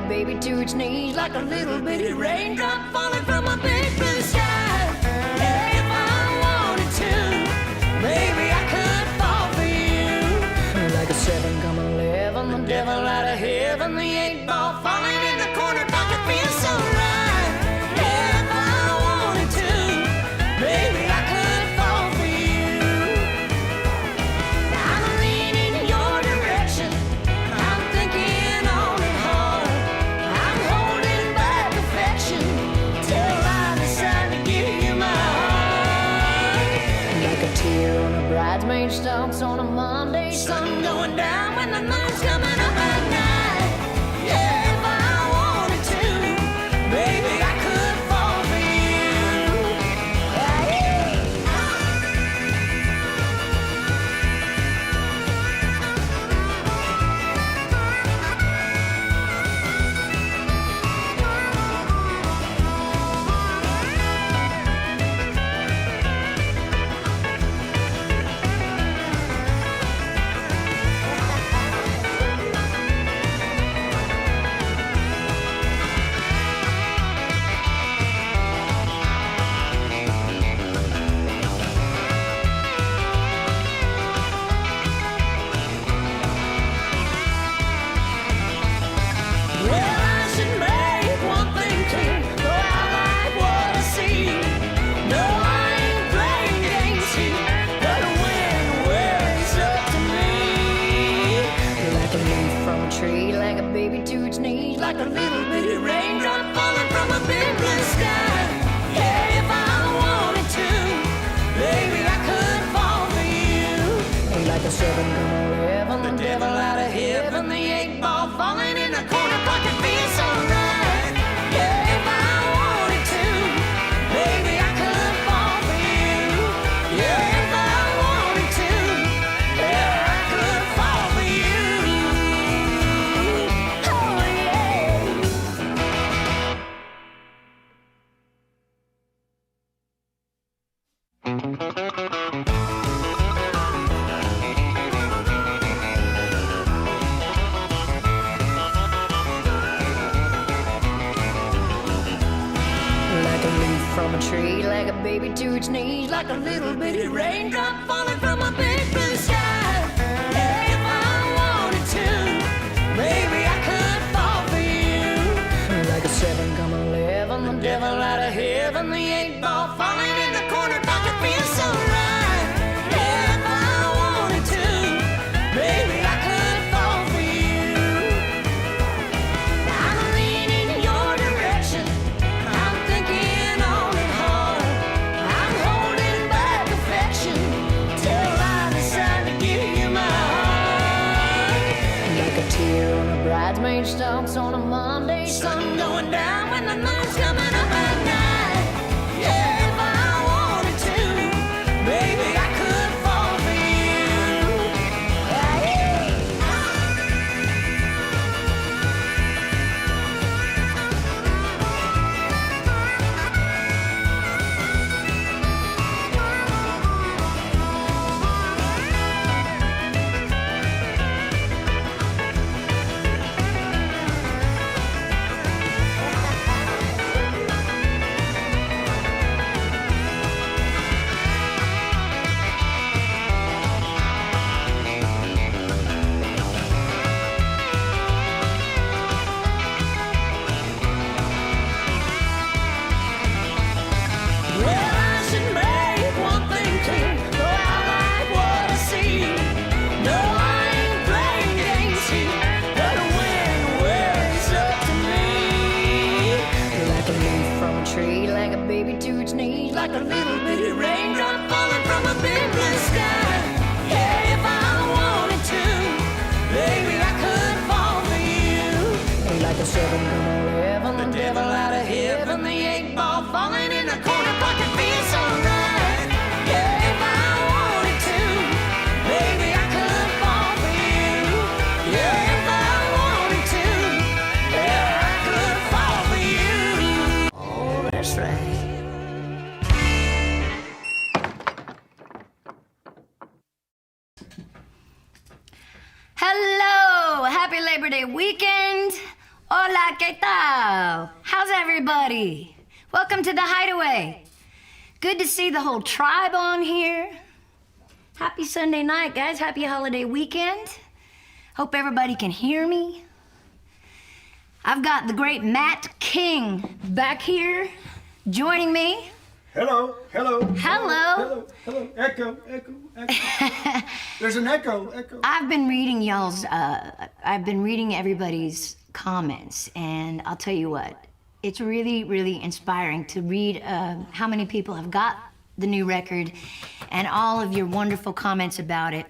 baby to its knees, like a little bitty raindrop falling from a big blue sky. Yeah, if I wanted to, maybe I could fall for you. Like a 7 come 11, the devil out of heaven, the 8 ball falling in the corner pocket feels so right. Yeah, if I wanted to, maybe I could fall for you. I'm leaning in your direction, I'm thinking on and hard. I'm holding back affection till I decide to give you my heart. Like a tear on a bridesmaid stalks on a Monday, sun going down when the moon's coming up at night. Yeah, if I wanted to, maybe I could fall for you. Well, I should make one thing clear, though I like what I see. No, I ain't playing games here, but when it's up to me. Like a leaf from a tree, like a baby to its knees, like a little bitty raindrop falling from a big blue sky. Yeah, if I wanted to, maybe I could fall for you. Like a 7 come 11, the devil out of heaven, the 8 ball falling in the corner pocket feels so right. Yeah, if I wanted to, maybe I could fall for you. Yeah, if I wanted to, yeah, I could fall for you. Oh Like a leaf from a tree, like a baby to its knees, like a little bitty raindrop falling from a big blue sky. Yeah, if I wanted to, maybe I could fall for you. Like a 7 come 11, the devil out of heaven, the 8 ball falling in the corner pocket feels so right. Yeah, if I wanted to, maybe I could fall for you. I'm leaning in your direction, I'm thinking on and hard. I'm holding back affection till I decide to give you my heart. Like a tear on a bridesmaid stalks on a Monday, sun going down when the moon's coming up at night. Yeah, if I wanted to, maybe I could fall for you. Well, I should make one thing clear, though I like what I see. No, I ain't playing games here, but when it's up to me. Like a leaf from a tree, like a baby to its knees, like a little bitty raindrop falling from a big blue sky. Yeah, if I wanted to, maybe I could fall for you. Like a 7 come 11, the devil out of heaven, the 8 ball falling in the corner pocket feels so right. Yeah, if I wanted to, maybe I could fall for you. Yeah, if I wanted to, yeah, I could fall for you. Oh, that's right. Hello, happy Labor Day weekend. Hola, ¿qué tal? How's everybody? Welcome to the Heidaway. Good to see the whole tribe on here. Happy Sunday night, guys. Happy holiday weekend. Hope everybody can hear me. I've got the great Matt King back here joining me. Hello, hello. Hello. Hello, hello. Echo, echo, echo. There's an echo, echo. I've been reading everybody's comments, and I'll tell you what, it's really, really inspiring to read how many people have got the new record and all of your wonderful comments about it.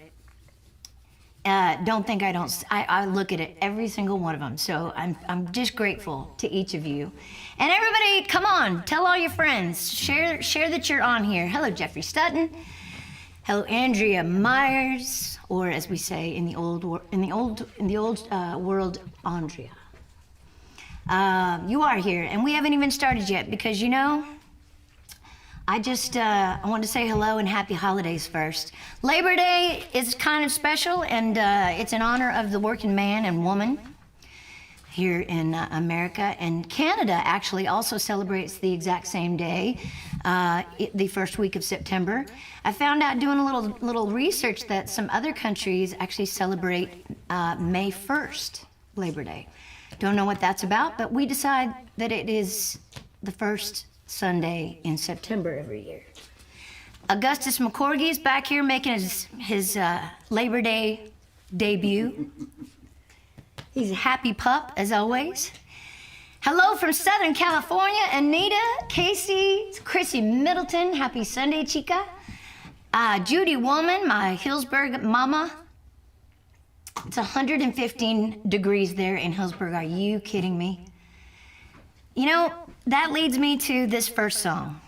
Don't think I don't. I look at it, every single one of them. So I'm just grateful to each of you. And everybody, come on, tell all your friends. Share that you're on here. Hello, Jeffrey Stutton. Hello, Andrea Myers, or as we say in the old world, Andrea. You are here, and we haven't even started yet because you know. I want to say hello and happy holidays first. Labor Day is kind of special, and it's in honor of the working man and woman here in America. And Canada actually also celebrates the exact same day, the first week of September. I found out doing a little research that some other countries actually celebrate May 1st, Labor Day. Don't know what that's about, but we decide that it is the first Sunday in September every year. Augustus McCorgy is back here making his Labor Day debut. He's a happy pup, as always. Hello from Southern California, Anita, Casey, Chrissy Middleton. Happy Sunday, chica. Judy Woolman, my Hillsburg mama. It's 115 degrees there in Hillsburg. Are you kidding me? You know, that leads me to this first song.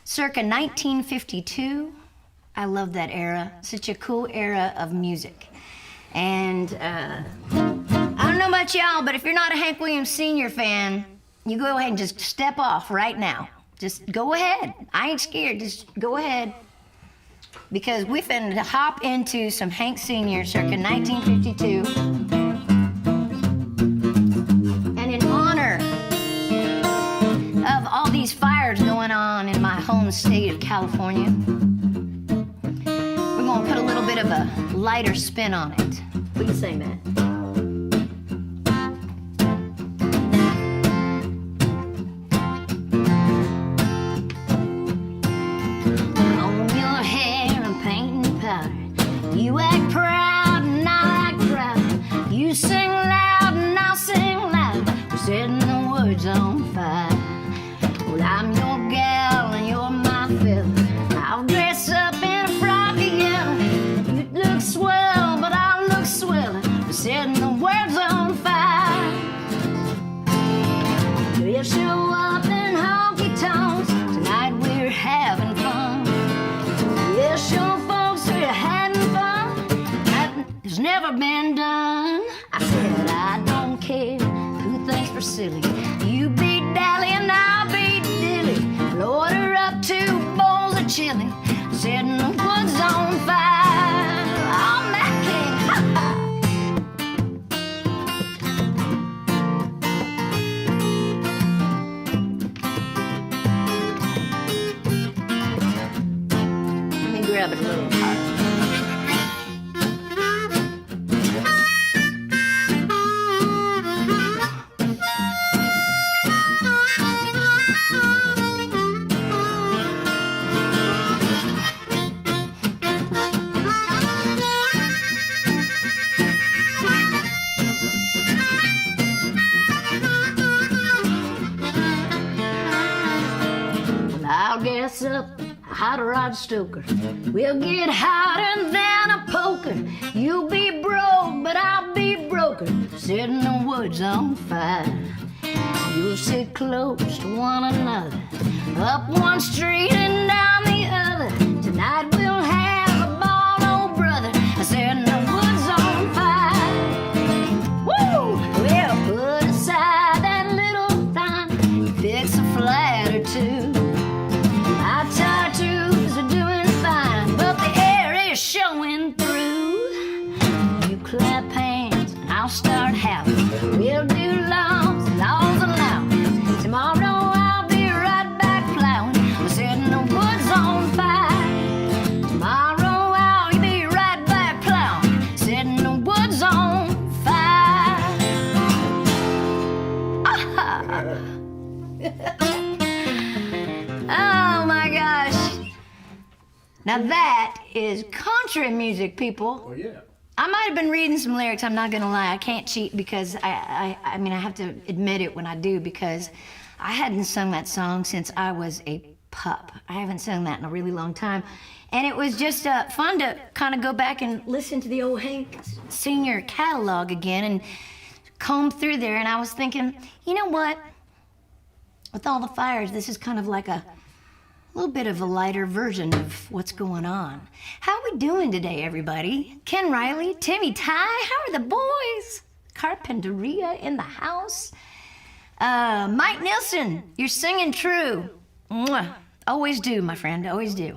Circa 1952. I love that era. Such a cool era of music. And I don't know about y'all, but if you're not a Hank Williams Sr. fan, you go ahead and just step off right now. Just go ahead. I ain't scared. Just go ahead. Because we finna hop into some Hank Sr. circa 1952. And in honor of all these fires going on in my home state of California, we're gonna put a little bit of a lighter spin on it. What do you say, Matt? Comb your hair and paint and powder. You act proud and I act proud. You sing loud and I'll sing loud. We're setting the words on fire. Well, I'm your gal and you're my fella. I'll dress up in a frock yellow. You look swell, but I look sweller. We're setting the words on fire. We'll show up in honky tonks. Tonight we're having fun. We'll show folks we're having fun. That has never been done. I said I don't care who thinks we're silly. You be Dally and I'll be Dilly. Order up 2 bowls of chili. Setting the woods on fire. I'm that king. Let me grab it a little hard. I'll gas up a hot rod stoker. We'll get hotter than a poker. You'll be broke, but I'll be broker. Setting the woods on fire. You'll sit close to one another. Up one street and down the other. Tonight we'll have a ball, old brother. Setting the woods on fire. Woo! We'll put aside that little time. Fix a flat or two. Our tattoos are doing fine, but the air is showing through. You clap hands and I'll start howling. We'll do Now that is country music, people. Oh, yeah. I might have been reading some lyrics, I'm not gonna lie. I can't cheat because I mean, I have to admit it when I do because I hadn't sung that song since I was a pup. I haven't sung that in a really long time. And it was just fun to kind of go back and listen to the old Hank Sr. catalog again and comb through there. And I was thinking, you know what? With all the fires, this is kind of like a little bit of a lighter version of what's going on. How we doing today, everybody? Ken Riley, Timmy Ty, how are the boys? Carpinteria in the house. Mike Nilsson, you're singing true. Mwah. Always do, my friend, always do.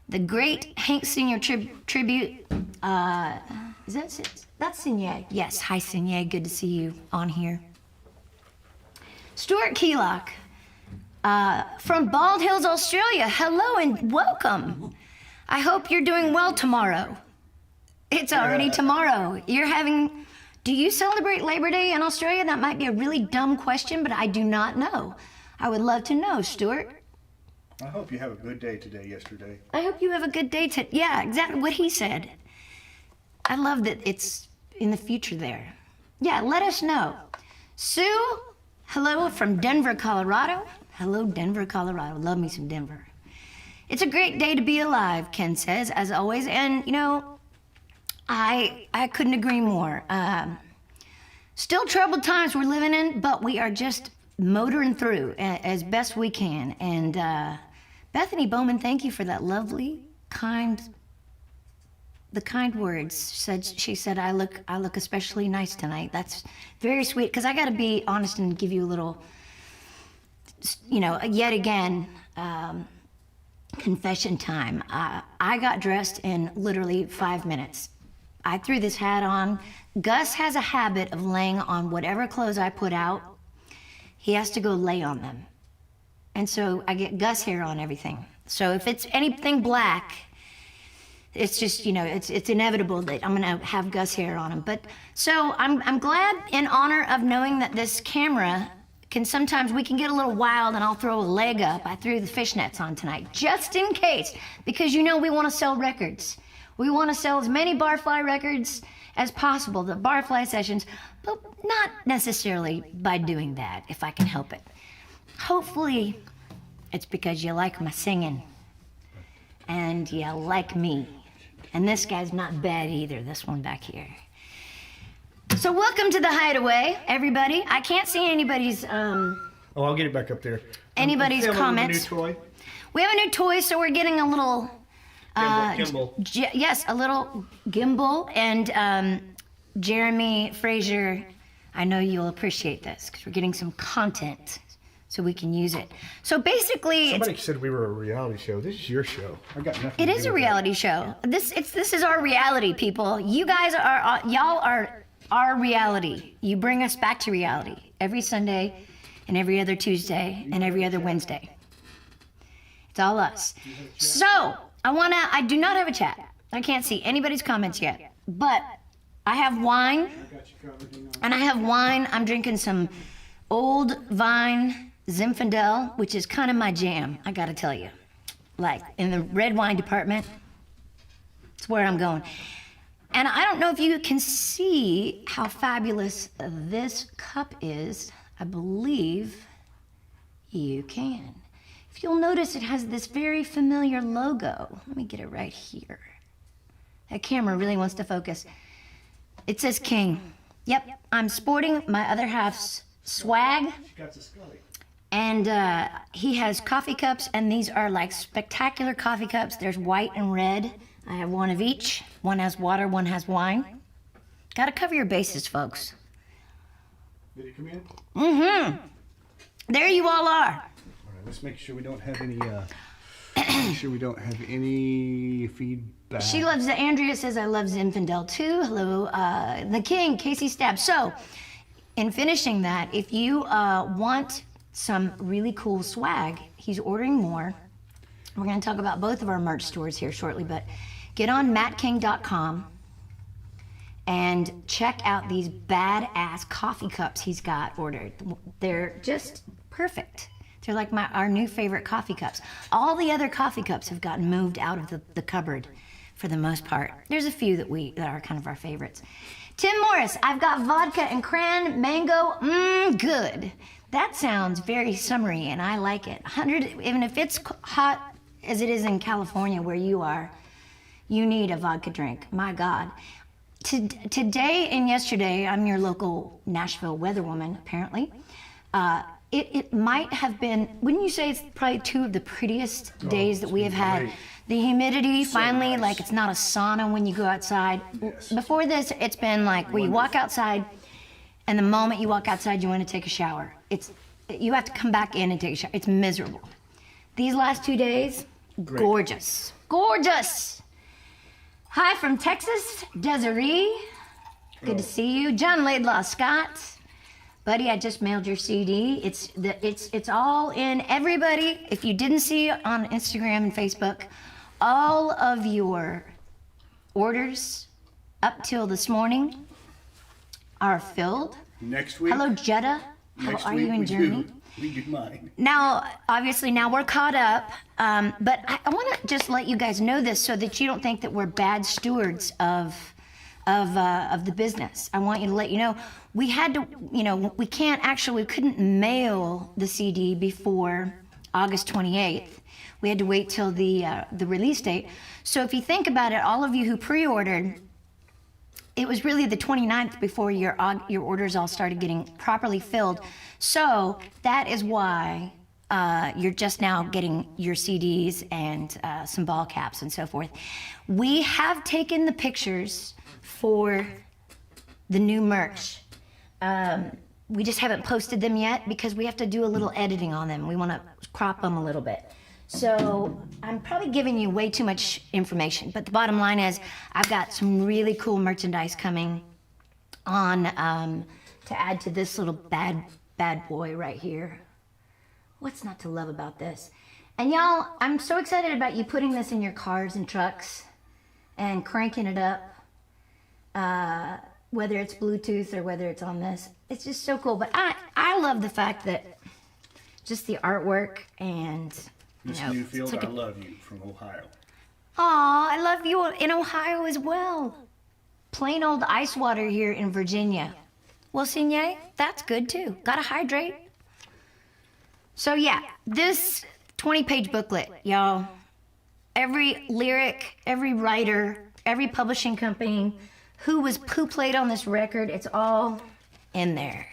The great Hank Sr. tribute, is that it? That's Signet. Yes, hi Signet, good to see you on here. Stuart Keelock, from Bald Hills, Australia. Hello and welcome. I hope you're doing well tomorrow. It's already tomorrow. Do you celebrate Labor Day in Australia? That might be a really dumb question, but I do not know. I would love to know, Stuart. I hope you have a good day today, yesterday. I hope you have a good day yeah, exactly what he said. I love that it's in the future there. Yeah, let us know. Sue, hello from Denver, Colorado. Hello, Denver, Colorado. Love me some Denver. It's a great day to be alive, Ken says, as always. And, you know, I couldn't agree more. Still troubled times we're living in, but we are just motoring through as best we can. And Bethany Bowman, thank you for that lovely, kind words. She said, I look especially nice tonight. That's very sweet, because I got to be honest and give you a little, you know, yet again, confession time. I got dressed in literally 5 minutes. I threw this hat on. Gus has a habit of laying on whatever clothes I put out. He has to go lay on them. And so I get Gus hair on everything. So if it's anything black, it's just, you know, it's inevitable that I'm gonna have Gus hair on him. But so I'm glad, in honor of knowing that this camera sometimes we can get a little wild and I'll throw a leg up. I threw the fishnets on tonight, just in case, because you know we wanna sell records. We wanna sell as many Barfly records as possible, the Barfly sessions, but not necessarily by doing that, if I can help it. Hopefully, it's because you like my singing, and you like me. And this guy's not bad either, this one back here. So welcome to the Hideaway, everybody. I can't see anybody's, Oh, I'll get it back up there. anybody's I'm comments. a new toy. We have a new toy, so we're getting a little, Gimbal. yes, a little gimbal. And Jeremy Frazier, I know you'll appreciate this because we're getting some content so we can use it. So basically, Somebody said we were a reality show. This is your show. I got nothing. it to is do a with reality show. This is our reality, people. You guys y'all are our reality. You bring us back to reality every Sunday and every other Tuesday and every other Wednesday. It's all us. So I do not have a chat. I can't see anybody's comments yet, but I have wine, and I have wine. I'm drinking some Old Vine Zinfandel, which is kind of my jam, I gotta tell you. Like, in the red wine department, it's where I'm going. And I don't know if you can see how fabulous this cup is. I believe you can. If you'll notice, it has this very familiar logo. Let me get it right here. That camera really wants to focus. It says King. Yep, I'm sporting my other half's swag. And he has coffee cups, and these are like spectacular coffee cups. There's white and red. I have one of each. One has water, one has wine. Gotta cover your bases, folks. Did it come in? Mm-hmm. There you all are. All right, let's make sure we don't have any. Make sure we don't have any feedback. She loves the Andrea says I love Zinfandel too. Hello, the King, Casey Stab. So, in finishing that, if you want some really cool swag, he's ordering more. We're going to talk about both of our merch stores here shortly, but get on mattking.com and check out these badass coffee cups he's got ordered. They're just perfect. They're like our new favorite coffee cups. All the other coffee cups have gotten moved out of the cupboard for the most part. There's a few that are kind of our favorites. Tim Morris, I've got vodka and cran mango. Good. That sounds very summery, and I like it. 100, even if it's hot as it is in California where you are, you need a vodka drink. My God. Today and yesterday, I'm your local Nashville weatherwoman, apparently. It might have been, wouldn't you say it's probably two of the prettiest days that we have had? Great. The humidity, So finally, nice. like it's not a sauna when you go outside. Yes. Before this, it's been like where you walk outside, and the moment you walk outside, you want to take a shower. You have to come back in and take a shower. It's miserable. These last 2 days, Great. gorgeous. Gorgeous. Hi from Texas, Desiree. Good to see you. John Laidlaw Scott. Buddy, I just mailed your CD. It's all in. Everybody, if you didn't see it on Instagram and Facebook, all of your orders up till this morning are filled. Next week. Hello, Jeddah. How Next are week you in we Germany? We do mine. Now, obviously, now we're caught up, but I want to just let you guys know this so that you don't think that we're bad stewards of the business. I want you to let you know we had to, we couldn't mail the CD before August 28th. We had to wait till the release date. So if you think about it, all of you who pre-ordered, it was really the 29th before your orders all started getting properly filled. So that is why you're just now getting your CDs and some ball caps and so forth. We have taken the pictures for the new merch. We just haven't posted them yet because we have to do a little editing on them. We want to crop them a little bit. So I'm probably giving you way too much information, but the bottom line is I've got some really cool merchandise coming on to add to this little bad boy right here. What's not to love about this? And y'all, I'm so excited about you putting this in your cars and trucks and cranking it up, whether it's Bluetooth or whether it's on this. It's just so cool. But I love the fact that just the artwork and Miss it's Newfield, like I love you from Ohio. Aw, I love you in Ohio as well. Plain old ice water here in Virginia. Well, Signe, that's good too. Gotta hydrate. So yeah, this 20-page booklet, y'all. Every lyric, every writer, every publishing company, who played on this record, it's all in there.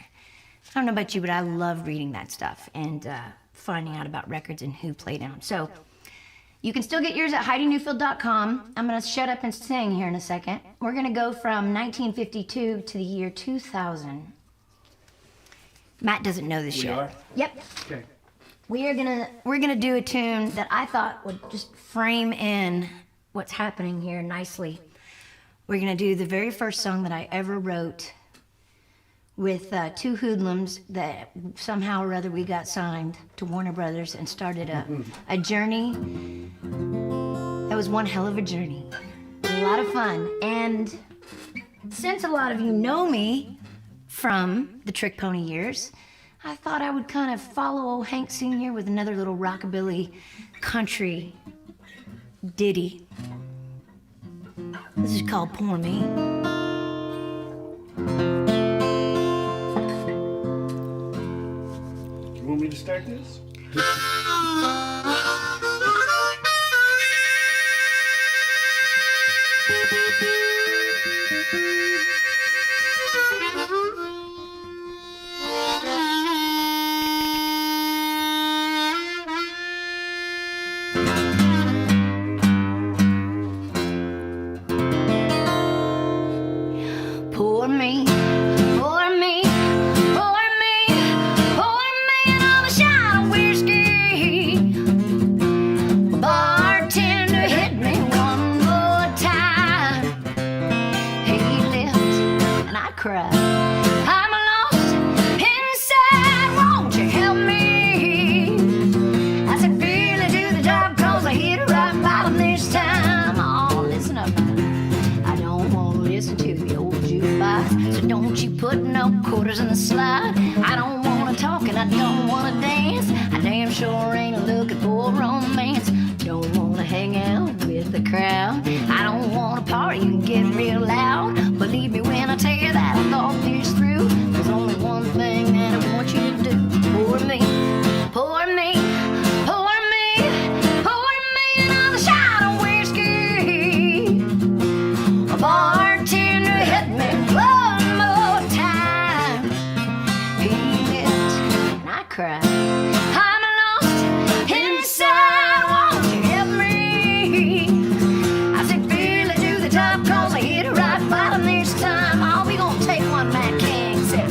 I don't know about you, but I love reading that stuff and finding out about records and who played on them. So you can still get yours at HeidiNewfield.com. I'm going to shut up and sing here in a second. We're going to go from 1952 to the year 2000. Matt doesn't know this We yet. are? Yep. Okay. We're gonna do a tune that I thought would just frame in what's happening here nicely. We're gonna do the very first song that I ever wrote with two hoodlums that somehow or other we got signed to Warner Brothers and started a journey. That was one hell of a journey. A lot of fun. And since a lot of you know me from the Trick Pony years, I thought I would kind of follow old Hank Sr. with another little rockabilly country ditty. This is called Poor Me. You want me to start this? Poor me, poor me, poor me, poor me, and all the shot of whiskey. Bartender hit me one more time. He left, and I cried. I'm lost inside, won't you help me? I said, Billy, do the job, 'cause I hit it right bottom this time. Oh, listen up now. I don't want to listen to the old jukebox, so don't you put no quarters in the slide. I don't want to talk and I don't want to dance. I damn cried. I'm lost inside, won't you help me? I said, feel it to the top, cause I hit it right bottom this time. Oh, we gonna take one, Matt King said.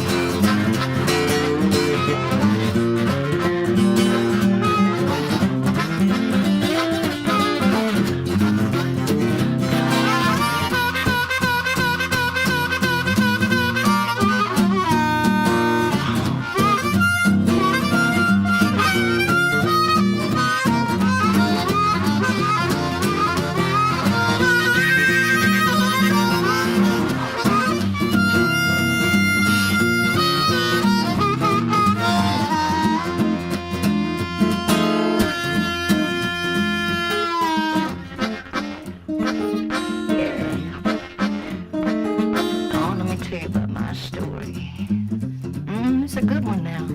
It's a good one now.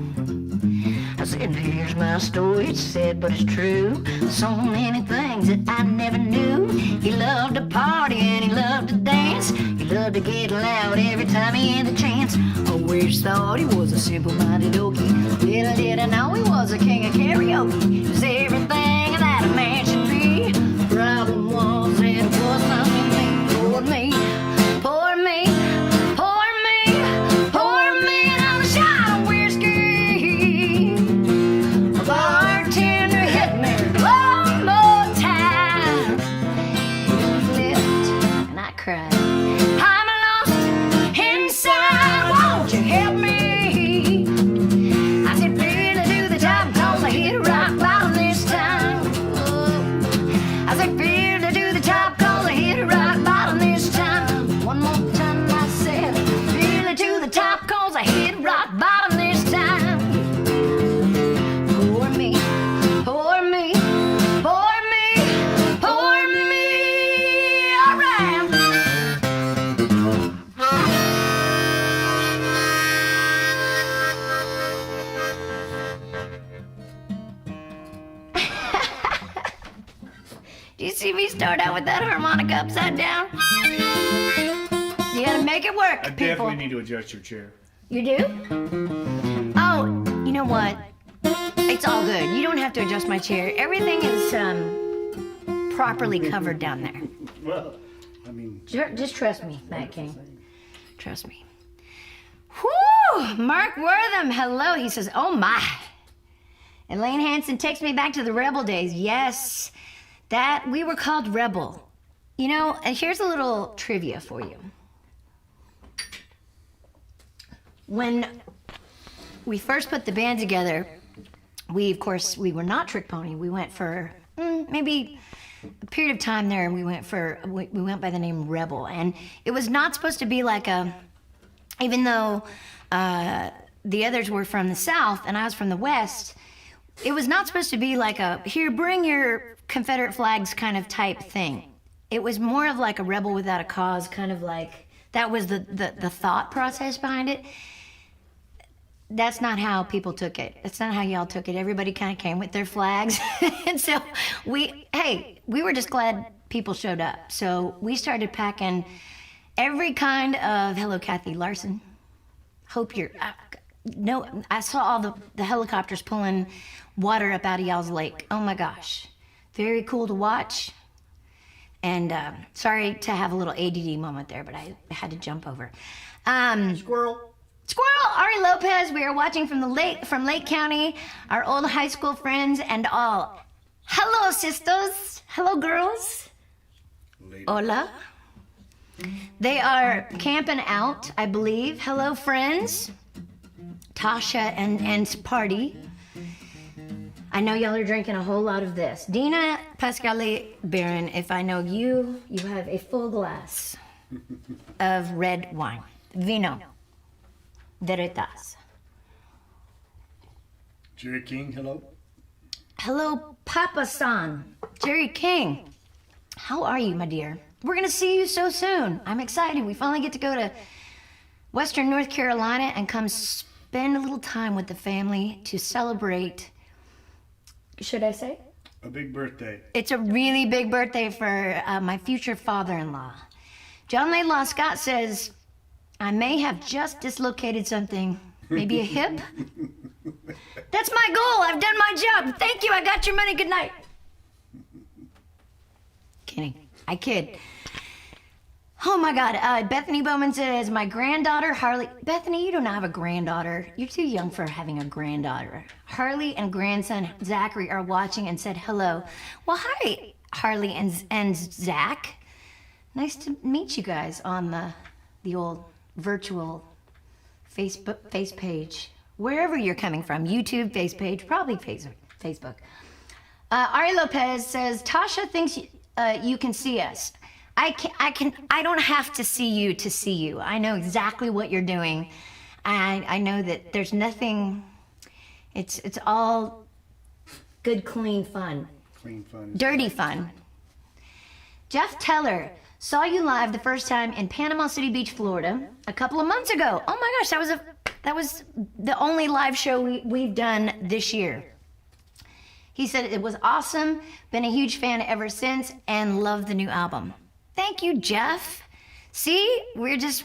I said, here's my story, it's sad but it's true. So many things that I never knew. He loved to party and he loved to dance. He loved to get loud every time he had the chance. Always thought he was a simple-minded okie. Little did I know he was a king of karaoke. He was everything that a man should be. The problem was that it was not me. Poor me, poor me, poor me, poor me. And I was shot of whiskey. A bartender hit me one more time. He flipped and I cried. I'm lost inside, won't you help me? I said, feel it to the top, cause I hit it rock bottom this time. I said, feel it to the top, cause I hit it rock bottom this time. One more time I said, feel it to the top, cause I hit it rock bottom this time. Poor me, poor me, poor me, poor me. All right. Do you see me start out with that harmonica upside down? You gotta make it work, I people. definitely need to adjust your chair. You do? Oh, you know what? It's all good. You don't have to adjust my chair. Everything is properly covered down there. Well, I mean, Just trust me, Matt King. Trust me. Whew! Mark Wortham, hello. He says, oh my. Elaine Hansen takes me back to the Rebel days. Yes, that we were called Rebel. You know, and here's a little trivia for you. When we first put the band together, we were not Trick Pony. We went for maybe a period of time there. We went by the name Rebel, and it was not supposed to be like even though the others were from the South and I was from the West, it was not supposed to be like a here, bring your Confederate flags kind of type thing. It was more of like a rebel without a cause, kind of like that was the thought process behind it. That's not how people took it. That's not how y'all took it. Everybody kind of came with their flags. And so we were just glad people showed up. So we started packing every kind of, hello, Kathy Larson. Hope you're, no, I saw all the helicopters pulling water up out of y'all's lake. Oh my gosh. Very cool to watch. And sorry to have a little ADD moment there, but I had to jump over. Squirrel, Ari Lopez, we are watching from Lake County, our old high school friends and all. Hello, sisters. Hello, girls. Hola. They are camping out, I believe. Hello, friends. Tasha and Party. I know y'all are drinking a whole lot of this. Dina Pascale Barron, if I know you, you have a full glass of red wine. Vino. Veritas. Jerry King, hello. Hello, Papa San. Jerry King. How are you, my dear? We're going to see you so soon. I'm excited. We finally get to go to Western North Carolina and come spend a little time with the family to celebrate, should I say? A big birthday. It's a really big birthday for my future father-in-law. John Laidlaw Scott says, I may have just dislocated something, maybe a hip. That's my goal. I've done my job. Thank you. I got your money. Good night. Kidding. I kid. Oh my God. Bethany Bowman says, my granddaughter, Harley. Bethany, you don't have a granddaughter. You're too young for having a granddaughter. Harley and grandson Zachary are watching and said hello. Well, hi, Harley and Zach. Nice to meet you guys on the old virtual Facebook face page. Wherever you're coming from, YouTube face page, probably Facebook. Ari Lopez says, Tasha thinks you can see us. I don't have to see you to see you. I know exactly what you're doing. And I know that there's nothing, it's all good, clean fun. Clean fun. Dirty fun. Jeff Teller, saw you live the first time in Panama City Beach, Florida, a couple of months ago. Oh my gosh, that was the only live show we've done this year. He said it was awesome, been a huge fan ever since, and love the new album. Thank you, Jeff. See, we're just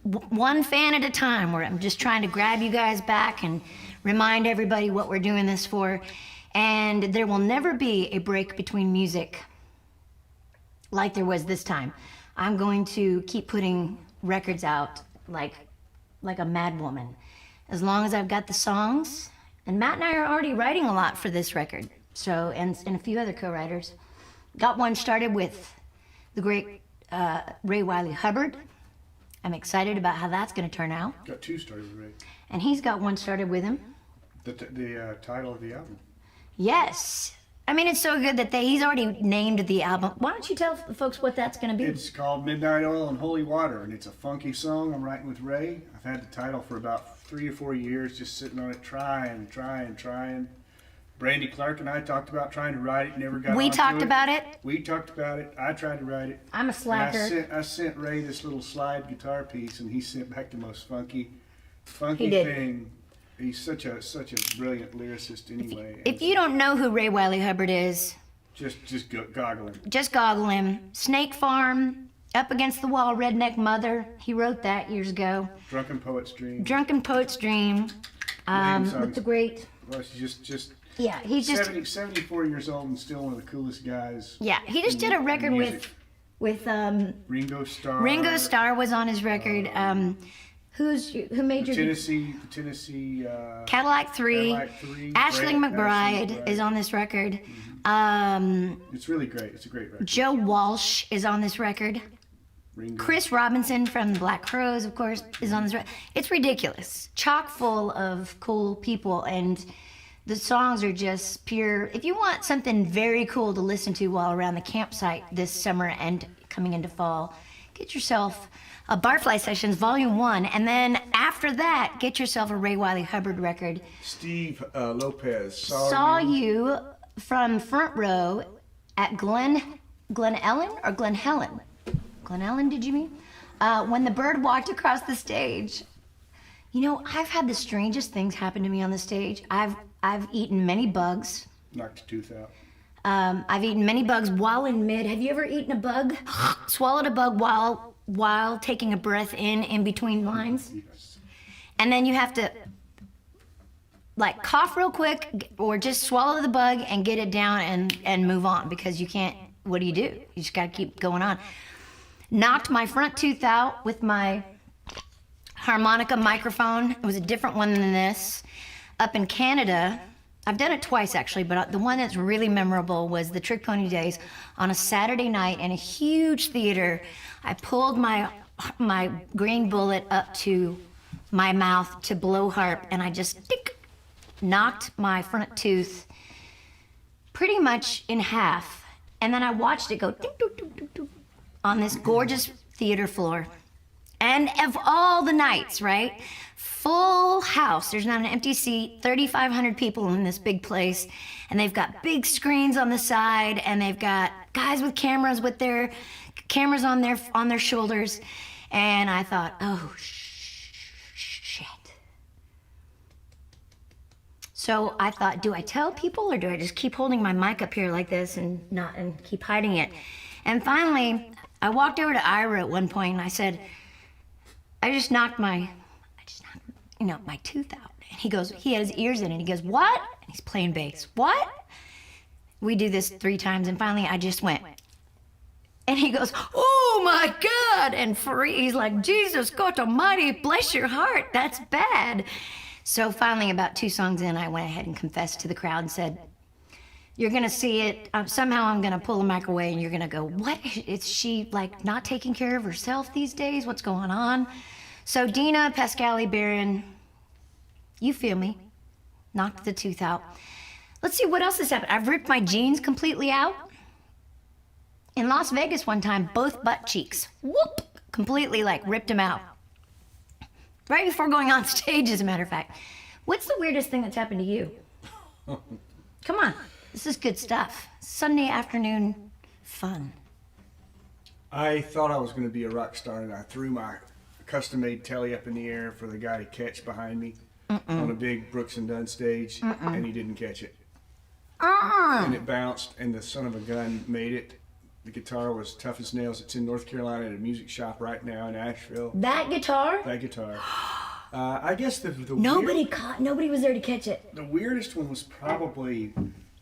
one fan at a time. I'm just trying to grab you guys back and remind everybody what we're doing this for. And there will never be a break between music like there was this time. I'm going to keep putting records out like a mad woman. As long as I've got the songs, and Matt and I are already writing a lot for this record. So, and a few other co-writers. Got one started with the great Ray Wiley Hubbard. I'm excited about how that's gonna turn out. Got two started with Ray. And he's got one started with him. The title of the album. Yes. I mean, it's so good that he's already named the album. Why don't you tell the folks what that's gonna be? It's called Midnight Oil and Holy Water, and it's a funky song I'm writing with Ray. I've had the title for about 3 or 4 years, just sitting on it, trying. Brandy Clark and I talked about trying to write it, never got We onto talked about it. We talked about it. I tried to write it. I'm a slacker. And I sent Ray this little slide guitar piece, and he sent back the most funky He did. thing. He's such a brilliant lyricist anyway. If you don't know who Ray Wiley Hubbard is, just goggle him. just goggle him. Snake Farm, Up Against the Wall, Redneck Mother. He wrote that years ago. Drunken Poet's Dream. Drunken Poet's Dream. With the great. Well, he's just Yeah, he's just. 74 years old and still one of the coolest guys. Yeah, he just did a record music. with Ringo Starr. Ringo Starr was on his record. Who made your Tennessee Cadillac 3. Cadillac 3. Ashley Brett, McBride is on this record. It's really great. It's a great record. Joe Walsh is on this record. Ringo. Chris Robinson from the Black Crowes, of course, is on this record. It's ridiculous. Chock full of cool people, and the songs are just pure. If you want something very cool to listen to while around the campsite this summer and coming into fall, get yourself a Barfly Sessions Volume 1, and then after that, get yourself a Ray Wiley Hubbard record. Steve Lopez Saw you from front row at Glen Ellen or Glen Helen? Glen Ellen, did you mean? When the bird walked across the stage. You know, I've had the strangest things happen to me on the stage. I've eaten many bugs. knocked a tooth out. I've eaten many bugs while in mid. Have you ever eaten a bug? Swallowed a bug while taking a breath in between lines? Yes. And then you have to like cough real quick or just swallow the bug and get it down and move on, because you can't, what do? You just gotta keep going on. Knocked my front tooth out with my harmonica microphone. It was a different one than this. Up in Canada, I've done it twice actually, but the one that's really memorable was the Trick Pony Days on a Saturday night in a huge theater. I pulled my green bullet up to my mouth to blow harp, and I just knocked my front tooth pretty much in half. And then I watched it go ding, doo, doo, doo, doo, on this gorgeous theater floor. And of all the nights, right? Full house, there's not an empty seat, 3,500 people in this big place, and they've got big screens on the side, and they've got guys with cameras with their cameras on their shoulders. And I thought, oh, shit. So I thought, do I tell people or do I just keep holding my mic up here like this and keep hiding it? And finally, I walked over to Ira at one point and I said, I just knocked my tooth out. And he goes, he had his ears in, and he goes, what? And he's playing bass. What? We do this 3 times, and finally I just went. And he goes, oh my God. And he's like, Jesus God Almighty, bless your heart. That's bad. So finally, about 2 songs in, I went ahead and confessed to the crowd and said, you're going to see it. Somehow I'm going to pull the mic away, and you're going to go, what? Is she like not taking care of herself these days? What's going on? So Dina Pascali Barron, you feel me, knocked the tooth out. Let's see what else has happened. I've ripped my jeans completely out. In Las Vegas one time, both butt cheeks, whoop, completely like ripped them out. Right before going on stage, as a matter of fact. What's the weirdest thing that's happened to you? Come on, this is good stuff. Sunday afternoon fun. I thought I was going to be a rock star, and I threw my custom-made telly up in the air for the guy to catch behind me on a big Brooks and Dunn stage, and he didn't catch it. And it bounced, and the son of a gun made it. The guitar was tough as nails. It's in North Carolina at a music shop right now in Asheville. That guitar? That guitar. I guess the Nobody was there to catch it. The weirdest one was probably...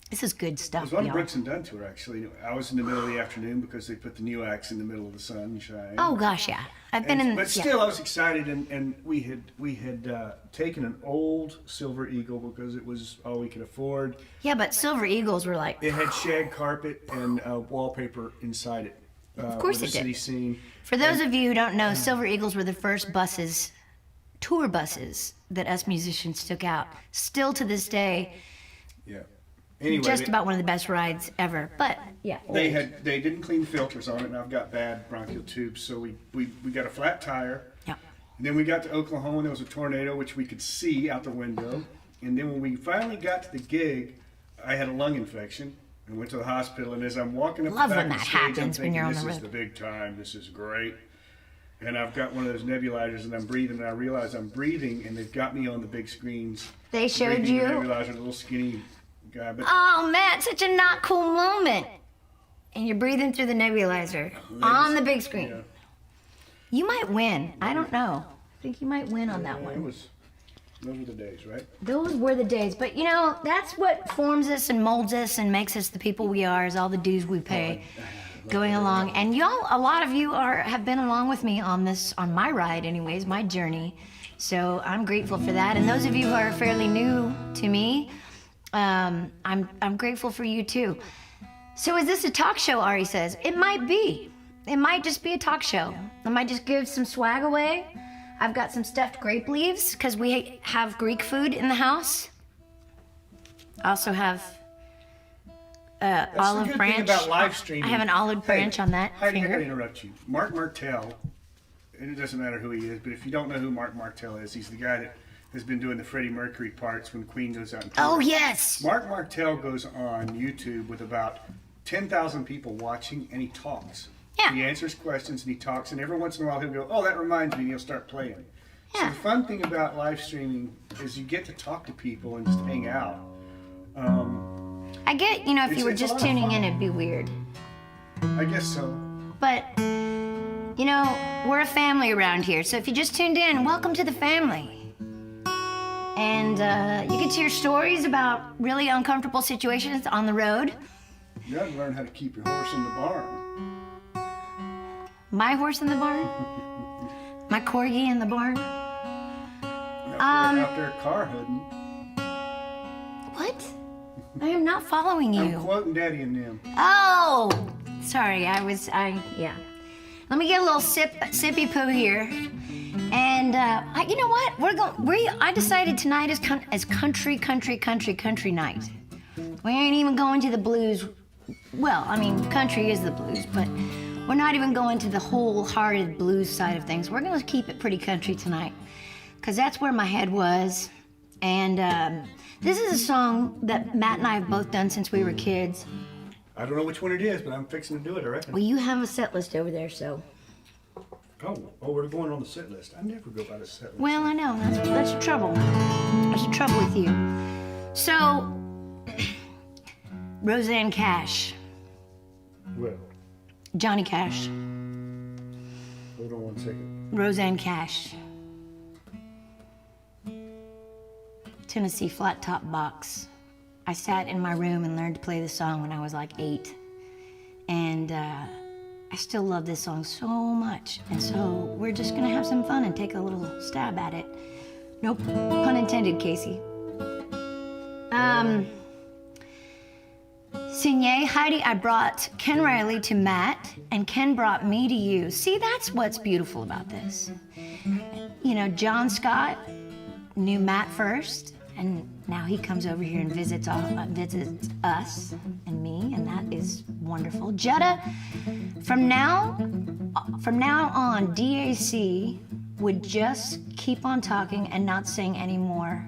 This is good It stuff, was on a y'all. Brooks and Dunn tour, actually. I was in the middle of the afternoon because they put the new acts in the middle of the sunshine. Oh gosh, yeah. I've been in. But still, I was excited, and we had taken an old Silver Eagle because it was all we could afford. Yeah, but Silver Eagles were like. It had shag carpet and wallpaper inside it. Of course with it the did. city scene. For those of you who don't know, Silver Eagles were the first buses, tour buses, that us musicians took out. Still to this day, Yeah. Anyway, just about one of the best rides ever. But yeah. They didn't clean the filters on it, and I've got bad bronchial tubes, so we got a flat tire. Yeah. And then we got to Oklahoma, and there was a tornado, which we could see out the window. And then when we finally got to the gig, I had a lung infection and went to the hospital. And as I'm walking up Love the back when of the that stage, I'm happens when thinking, you're on this the is road. the big time. This is great. And I've got one of those nebulizers, and I'm breathing, and I realize I'm breathing, and they've got me on the big screens. They showed breathing you? the nebulizer, the little skinny guy. But Oh, Matt, such a not cool moment. And you're breathing through the nebulizer on the big screen. yeah, You might win. I don't know. I think you might win on that one. those were the days, right? Those were the days. But you know, that's what forms us and molds us and makes us the people we are, is all the dues we pay going along. And y'all, a lot of you have been along with me on this, on my ride anyways, my journey. So I'm grateful for that. And those of you who are fairly new to me, I'm grateful for you too. So is this a talk show, Ari says? It might be. It might just be a talk show. I might just give some swag away. I've got some stuffed grape leaves because we have Greek food in the house. I also have That's olive the good branch. thing about live streaming. I have an olive branch on that Heidi, I finger. gotta interrupt you. Mark Martell, and it doesn't matter who he is, but if you don't know who Mark Martell is, he's the guy that has been doing the Freddie Mercury parts when Queen goes out and tours. Oh, yes. Mark Martell goes on YouTube with about 10,000 people watching, and he talks. Yeah. He answers questions, and he talks, and every once in a while he'll go, oh, that reminds me, and he'll start playing. So Yeah. the fun thing about live streaming is you get to talk to people and just hang out. I get, you know, if you were It's a just lot of tuning fun. in, it'd be weird. I guess so. But, you know, we're a family around here. So if you just tuned in, welcome to the family. And you get to hear stories about really uncomfortable situations on the road. You gotta learn how to keep your horse in the barn. My horse in the barn. My corgi in the barn. Out there car hooding. What? I am not following you. I'm quoting Daddy and them. Oh, sorry. Yeah. Let me get a little sippy poo here. And you know what? I decided tonight is country night. We ain't even going to the blues. Well, I mean, country is the blues, but we're not even going to the wholehearted blues side of things. We're gonna keep it pretty country tonight, because that's where my head was. And this is a song that Matt and I have both done since we were kids. I don't know which one it is, but I'm fixing to do it, I reckon. Well, you have a set list over there, so. Oh, we're going on the set list. I never go by the set list. Well, I know, that's the trouble. There's the trouble with you. So, Roseanne Cash, Well, Johnny Cash, hold on one second. Roseanne Cash. Tennessee Flat Top Box. I sat in my room and learned to play this song when I was like 8. And I still love this song so much. And so we're just gonna have some fun and take a little stab at it. Nope, pun intended, Casey. Signé, Heidi, I brought Ken Riley to Matt, and Ken brought me to you. See, that's what's beautiful about this. You know, John Scott knew Matt first, and now he comes over here and visits us and me, and that is wonderful. Jutta, from now on, DAC would just keep on talking and not sing anymore.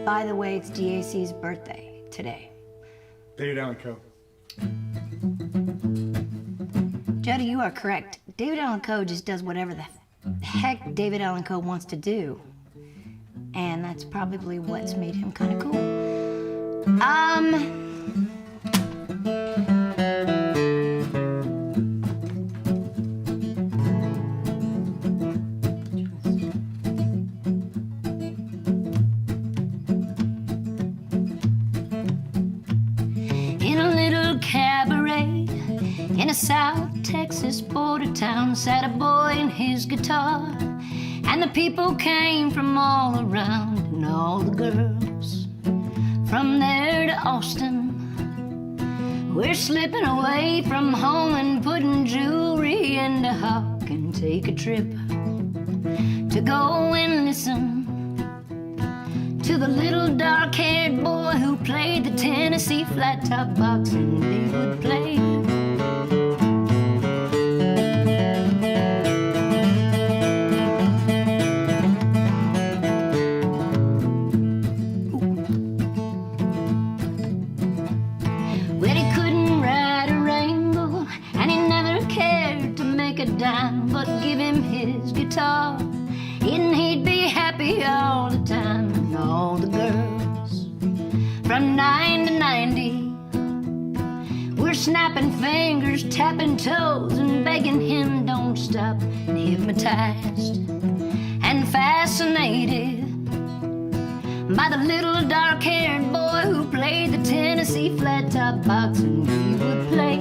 By the way, it's DAC's birthday today. David Allen Coe. Jody, you are correct. David Allen Coe just does whatever the heck David Allen Coe wants to do. And that's probably what's made him kind of cool. In a South Texas border town sat a boy and his guitar, and the people came from all around, and all the girls from there to Austin. We're slipping away from home and putting jewelry in the hock and take a trip to go and listen to the little dark-haired boy who played the Tennessee Flat Top Box, and they would play. But give him his guitar, and he'd be happy all the time. And all the girls from 9 to 90 were snapping fingers, tapping toes, and begging him don't stop. And hypnotized and fascinated by the little dark-haired boy who played the Tennessee Flat Top Box, and he would play.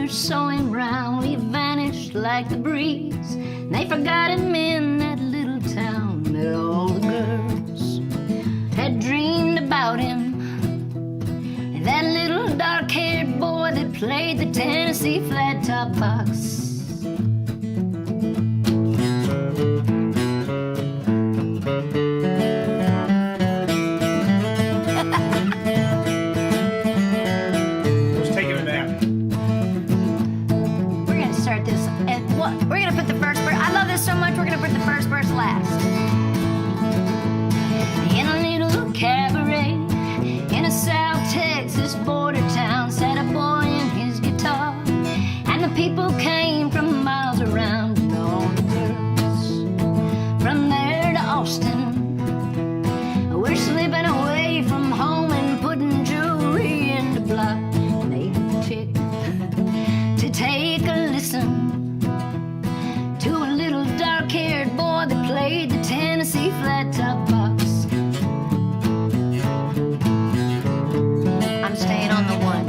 Saw him round, he vanished like the breeze. They forgot him in that little town, that all the girls had dreamed about him. That little dark-haired boy that played the Tennessee Flat Top Box. We're gonna put the first verse. I love this so much. We're gonna put the first verse last. In a little cabaret in a South Texas border town sat a boy and his guitar, and the people came from miles around, and all the girls from there to Austin. We're slipping away from home and putting jewelry in the block. They tick to take a listen to a little dark-haired boy that played the Tennessee Flat Top Box. I'm staying on the one.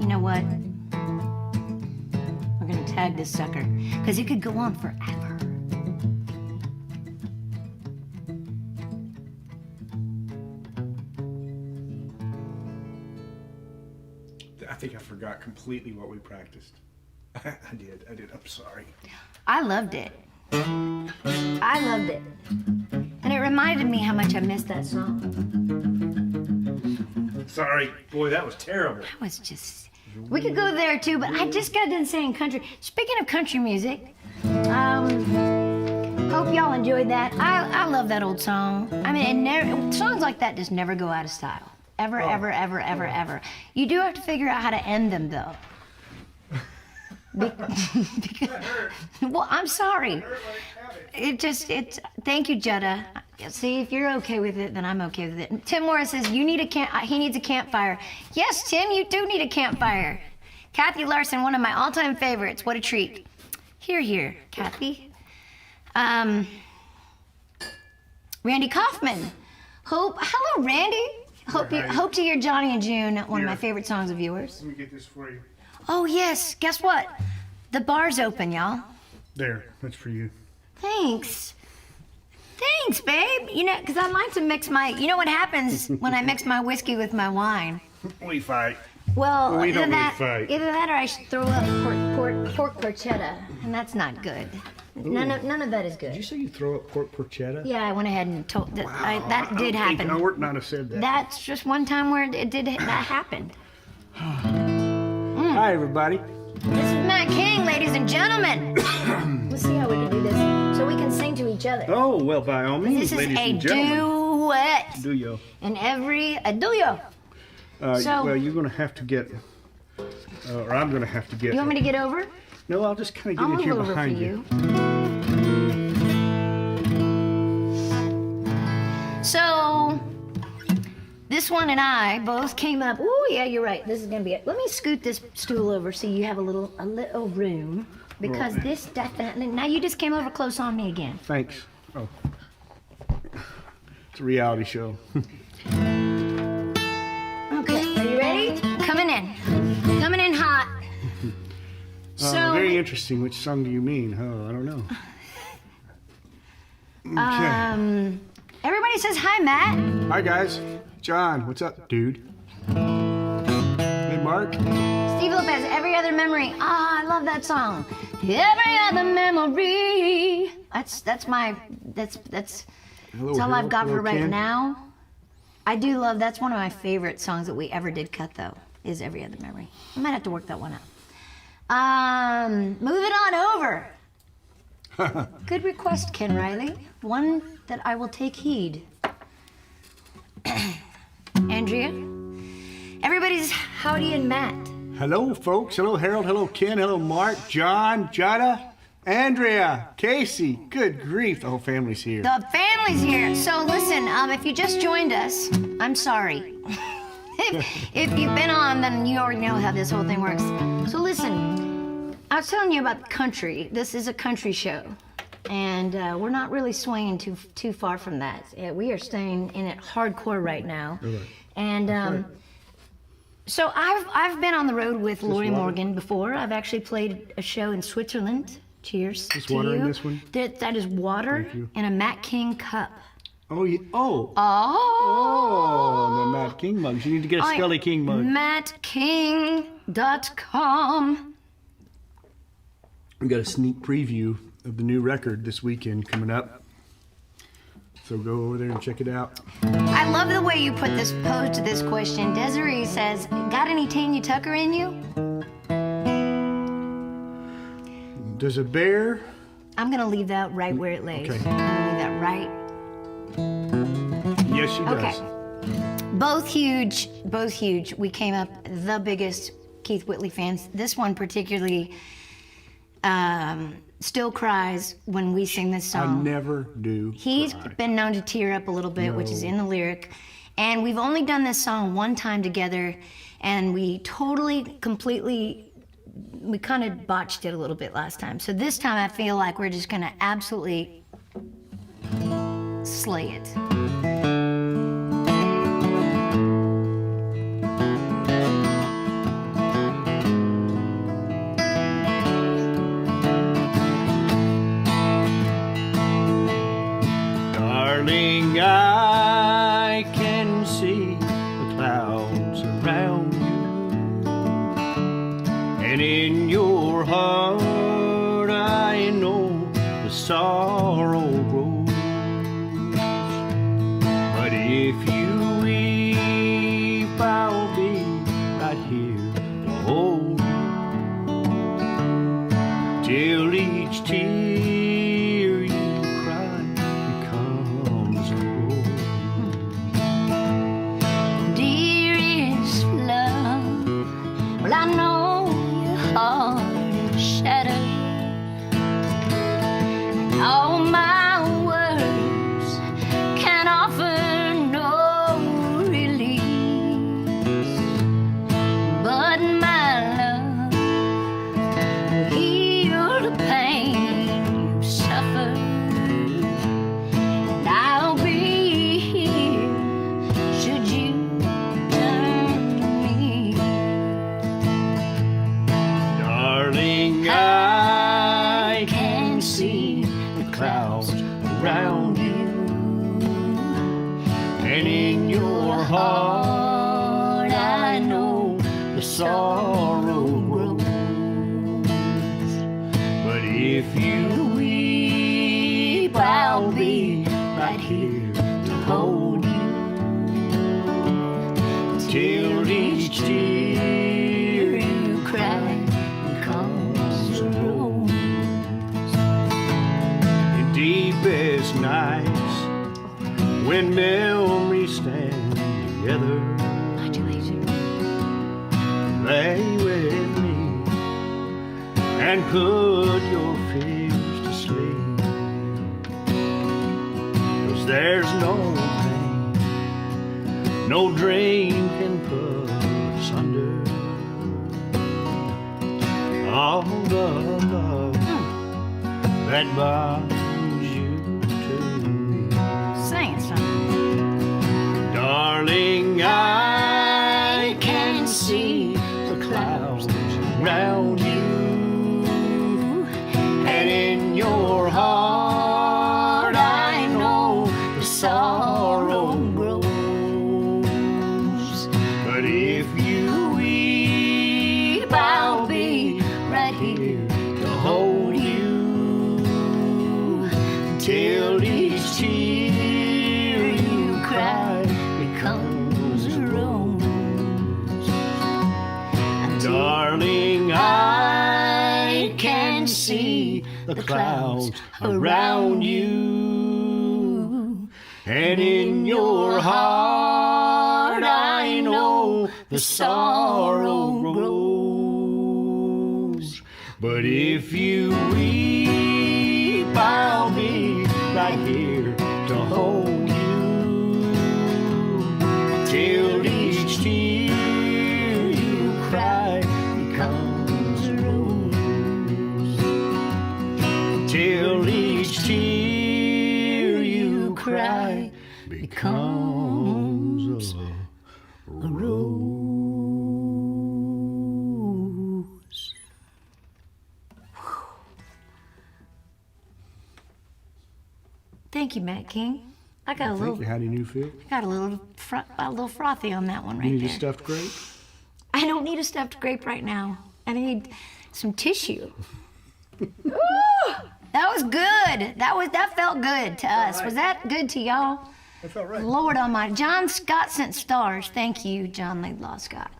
You know what? We're gonna tag this sucker, because it could go on forever. I think I forgot completely what we practiced. I did. I'm sorry. I loved it. And it reminded me how much I missed that song. Sorry. Boy, that was terrible. That was just... We could go there too, but I just got done saying country. Speaking of country music, Hope y'all enjoyed that. I love that old song. I mean, songs like that just never go out of style. Ever, ever, ever, ever, ever. You do have to figure out how to end them, though. Well, I'm sorry. Thank you, Jutta. See, if you're okay with it, then I'm okay with it. Tim Morris says, he needs a campfire. Yes, Tim, you do need a campfire. Kathy Larson, one of my all-time favorites. What a treat. Here, Kathy. Randy Kaufman. Hello, Randy. Hope to hear Johnny and June, one of my favorite songs of yours. Let me get this for you. Oh, yes. Guess what? The bar's open, y'all. There, that's for you. Thanks, babe. You know, because I like to mix you know what happens when I mix my whiskey with my wine? We fight. Well, We either don't that, really fight. either that or I should throw up pork porchetta, and that's not good. None of that is Did you good. say you throw up pork porchetta? Yeah, I went ahead and told that. That did happen. I would not have said that. That's just one time where that happened. Hi, everybody. This is Matt King, ladies and gentlemen. Let's see how we can do this so we can sing to each other. Oh, well, by all means, This is ladies a and gentlemen. duet. Do yo. And a duo. So- well, you're going to have to get, or I'm going to have to get. You want me to get over? No, I'll just kind of I'll get in move here over for behind you. So, this one and I both came up. Oh, yeah, you're right. This is gonna be it. Let me scoot this stool over so you have a little room, because Right. this definitely. Now you just came over close on me again. Thanks. Oh. It's a reality show. Okay, are you ready? Coming in hot. So, Very interesting. Which song do you mean? Oh, I don't know. Okay. Everybody says hi, Matt. Hi, guys. John, what's up, dude? Hey, Mark. Steve Lopez, Every Other Memory. Ah, I love that song. Every other memory. That's all I've got for right now. I do love, that's one of my favorite songs that we ever did cut, though, is Every Other Memory. I might have to work that one out. Moving on over. Good request, Ken Riley. One that I will take heed. Andrea. Everybody's howdy and Matt. Hello, folks. Hello, Harold. Hello, Ken. Hello, Mark, John, Jada, Andrea, Casey. Good grief, the whole family's here. The family's here. So listen, if you just joined us, I'm sorry. if you've been on, then you already know how this whole thing works. So listen, I was telling you about the country. This is a country show. And we're not really swinging too far from that. We are staying in it hardcore right now. Right. And so I've been on the road with Lori Morgan before. I've actually played a show in Switzerland. Cheers Is to water you. in this one? That is water Thank you. in a Matt King cup. Oh, yeah. Oh, the Matt King mugs. You need to get a Scully King mug. MattKing.com. We got a sneak preview of the new record this weekend coming up. So go over there and check it out. I love the way you posed to this question. Desiree says, got any Tanya Tucker in you? Does a bear? I'm gonna leave that right where it lays. Okay. I'm gonna leave that right. Yes, she does. Okay. Both huge. We came up the biggest Keith Whitley fans. This one particularly still cries when we sing this I song. never do. He's cry. been known to tear up a little bit, which is in the lyric. And we've only done this song one time together, and we kind of botched it a little bit last time. So this time I feel like we're just gonna absolutely slay it. Darling, I can see the clouds around you, and in your heart I know the sorrow grows. But if you weep, I'll be right here to hold you till each tear you And in your heart, I know the sorrow grows. But if you weep, I'll be right here to hold you till each tear you cry becomes a rose. In deepest nights, when memories stand together, lay with me and put your fears to sleep. 'Cause there's no pain, no dream can put asunder all the love that binds you to me. Sing it, son. Darling, I can see the clouds around you, and in your heart I know the sorrow grows. But if you weep, I'll be right here to hold you till each tear you cry becomes a rose. Darling, I can see the clouds around you, and in your heart I know the sorrow grows. But if you weep, I'll be right here to hold you till each tear you cry becomes a rose. Till each tear you cry becomes a rose. Thank you, Matt King. I got a Thank little, you, Heidi Newfield. got a little frothy on that one right You need there. a stuffed grape? I don't need a stuffed grape right now. I need some tissue. Ooh, that was good. That felt good to us. Was that good to y'all? That felt right. Lord Almighty. John Scott sent stars. Thank you, John Laidlaw Scott.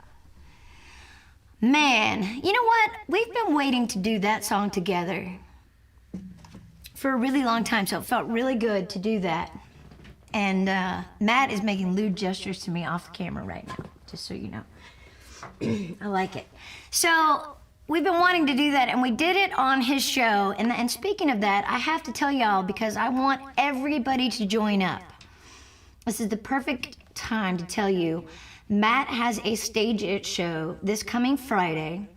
Man, you know what? We've been waiting to do that song together for a really long time, so it felt really good to do that. And Matt is making lewd gestures to me off the camera right now, just so you know. I like it. So we've been wanting to do that, and we did it on his show. And speaking of that, I have to tell y'all, because I want everybody to join up. This is the perfect time to tell you, Matt has a Stage It show this coming Friday.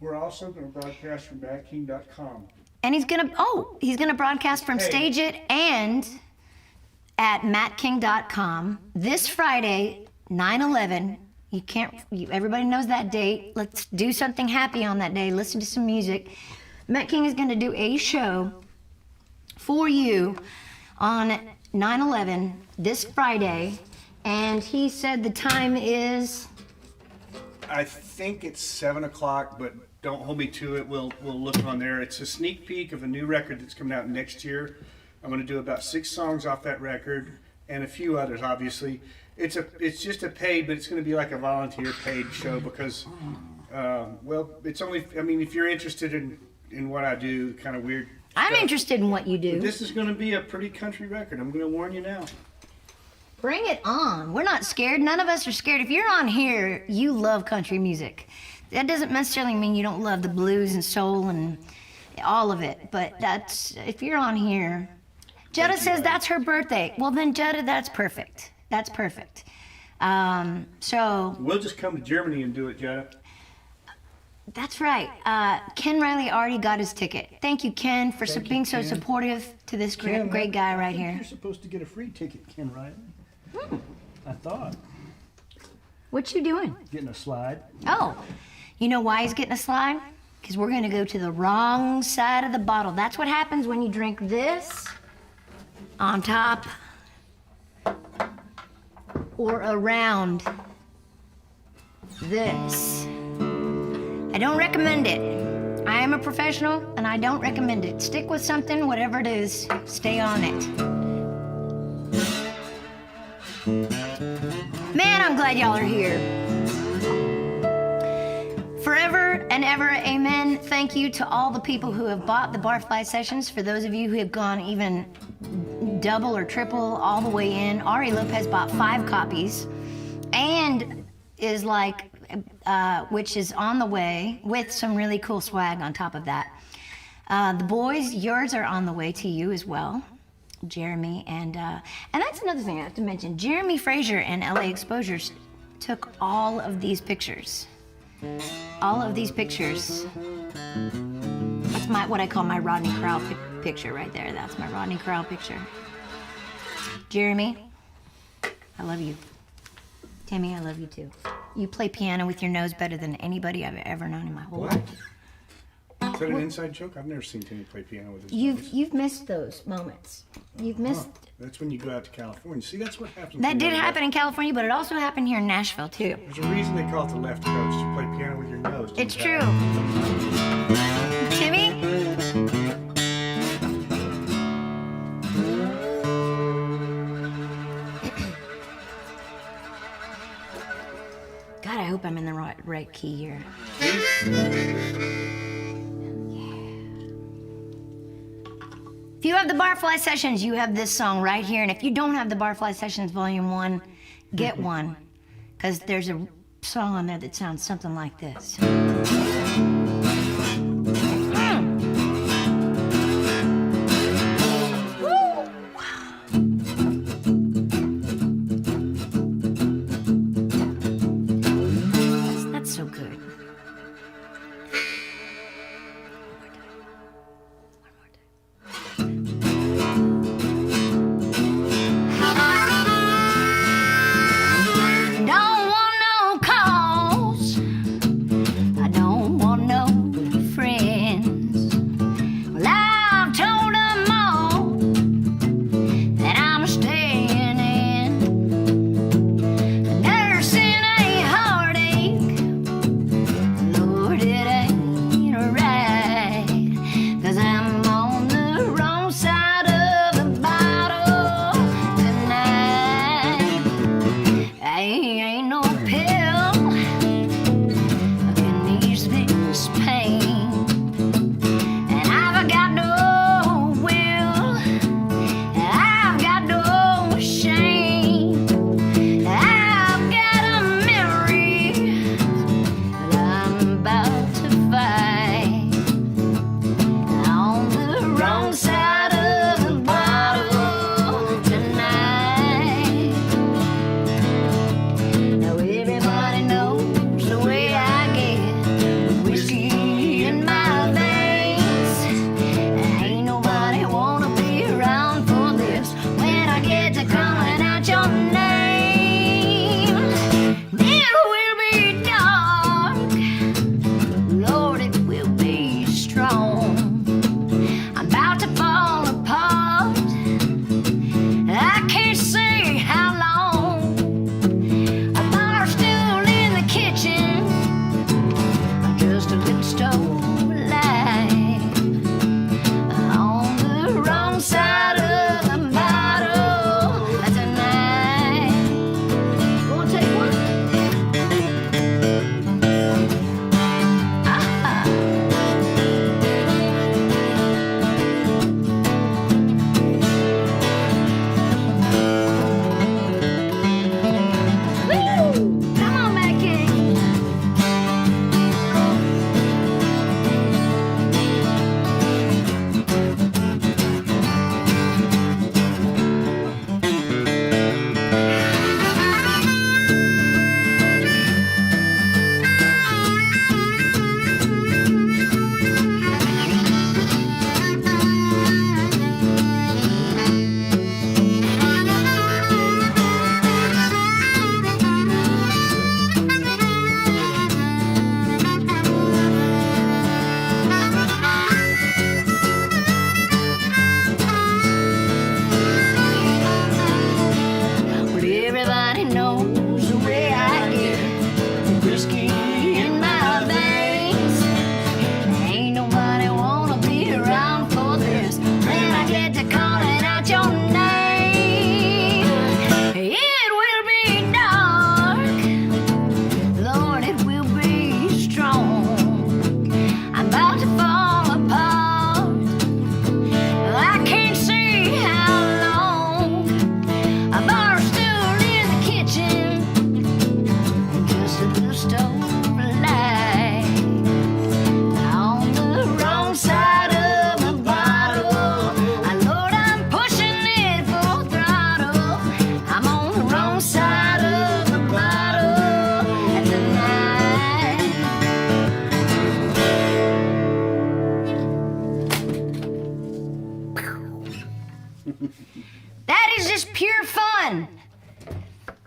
We're also going to broadcast from backking.com. And he's gonna broadcast from Stage It and at mattking.com this Friday, 9/11. Everybody knows that date. Let's do something happy on that day. Listen to some music. Matt King is gonna do a show for you on 9/11 this Friday. And he said the time is? I think it's 7 o'clock, but don't hold me to it. We'll look on there. It's a sneak peek of a new record that's coming out next year. I'm going to do about 6 songs off that record and a few others, obviously. It's just a paid, but it's going to be like a volunteer paid show because, it's only, I mean, if you're interested in what I do, kind of weird I'm stuff. interested in what you do. This is going to be a pretty country record. I'm going to warn you now. Bring it on. We're not scared. None of us are scared. If you're on here, you love country music. That doesn't necessarily mean you don't love the blues and soul and all of it, but if you're on here. Jetta says that's her birthday. Well then, Jetta, that's perfect. That's perfect. So We'll just come to Germany and do it, Jetta. that's right. Ken Riley already got his ticket. Thank you, Ken, for Thank you, being so Ken. supportive to this Ken, great guy right I think here. You're supposed to get a free ticket, Ken Riley. I thought. What you doing? Getting a slide. Oh, you know why he's getting a slide? Because we're gonna go to the wrong side of the bottle. That's what happens when you drink this on top or around this. I don't recommend it. I am a professional and I don't recommend it. Stick with something, whatever it is, stay on it. Man, I'm glad y'all are here. Forever and ever, amen. Thank you to all the people who have bought the Barfly sessions. For those of you who have gone even double or triple all the way in, Ari Lopez bought 5 copies and is like, which is on the way with some really cool swag on top of that. The boys, yours are on the way to you as well, Jeremy, and that's another thing I have to mention. Jeremy Fraser and LA Exposures took all of these pictures. All of these pictures. That's what I call my Rodney Crowell picture right there. That's my Rodney Crowell picture. Jeremy, I love you. Timmy, I love you too. You play piano with your nose better than anybody I've ever known in my whole life. Is that an inside joke? I've never seen Timmy play piano with his nose. You've missed those moments. You've missed. Huh. That's when you go out to California. See, that's what happens. That when did you're happen in left. California, but it also happened here in Nashville too. There's a reason they call it the left coast. You play piano with your nose. It's true. Timmy? God, I hope I'm in the right key here. If you have the Barfly Sessions, you have this song right here. And if you don't have the Barfly Sessions Volume 1, get one. Because there's a song on there that sounds something like this. That's so good. Don't want no calls. I don't want no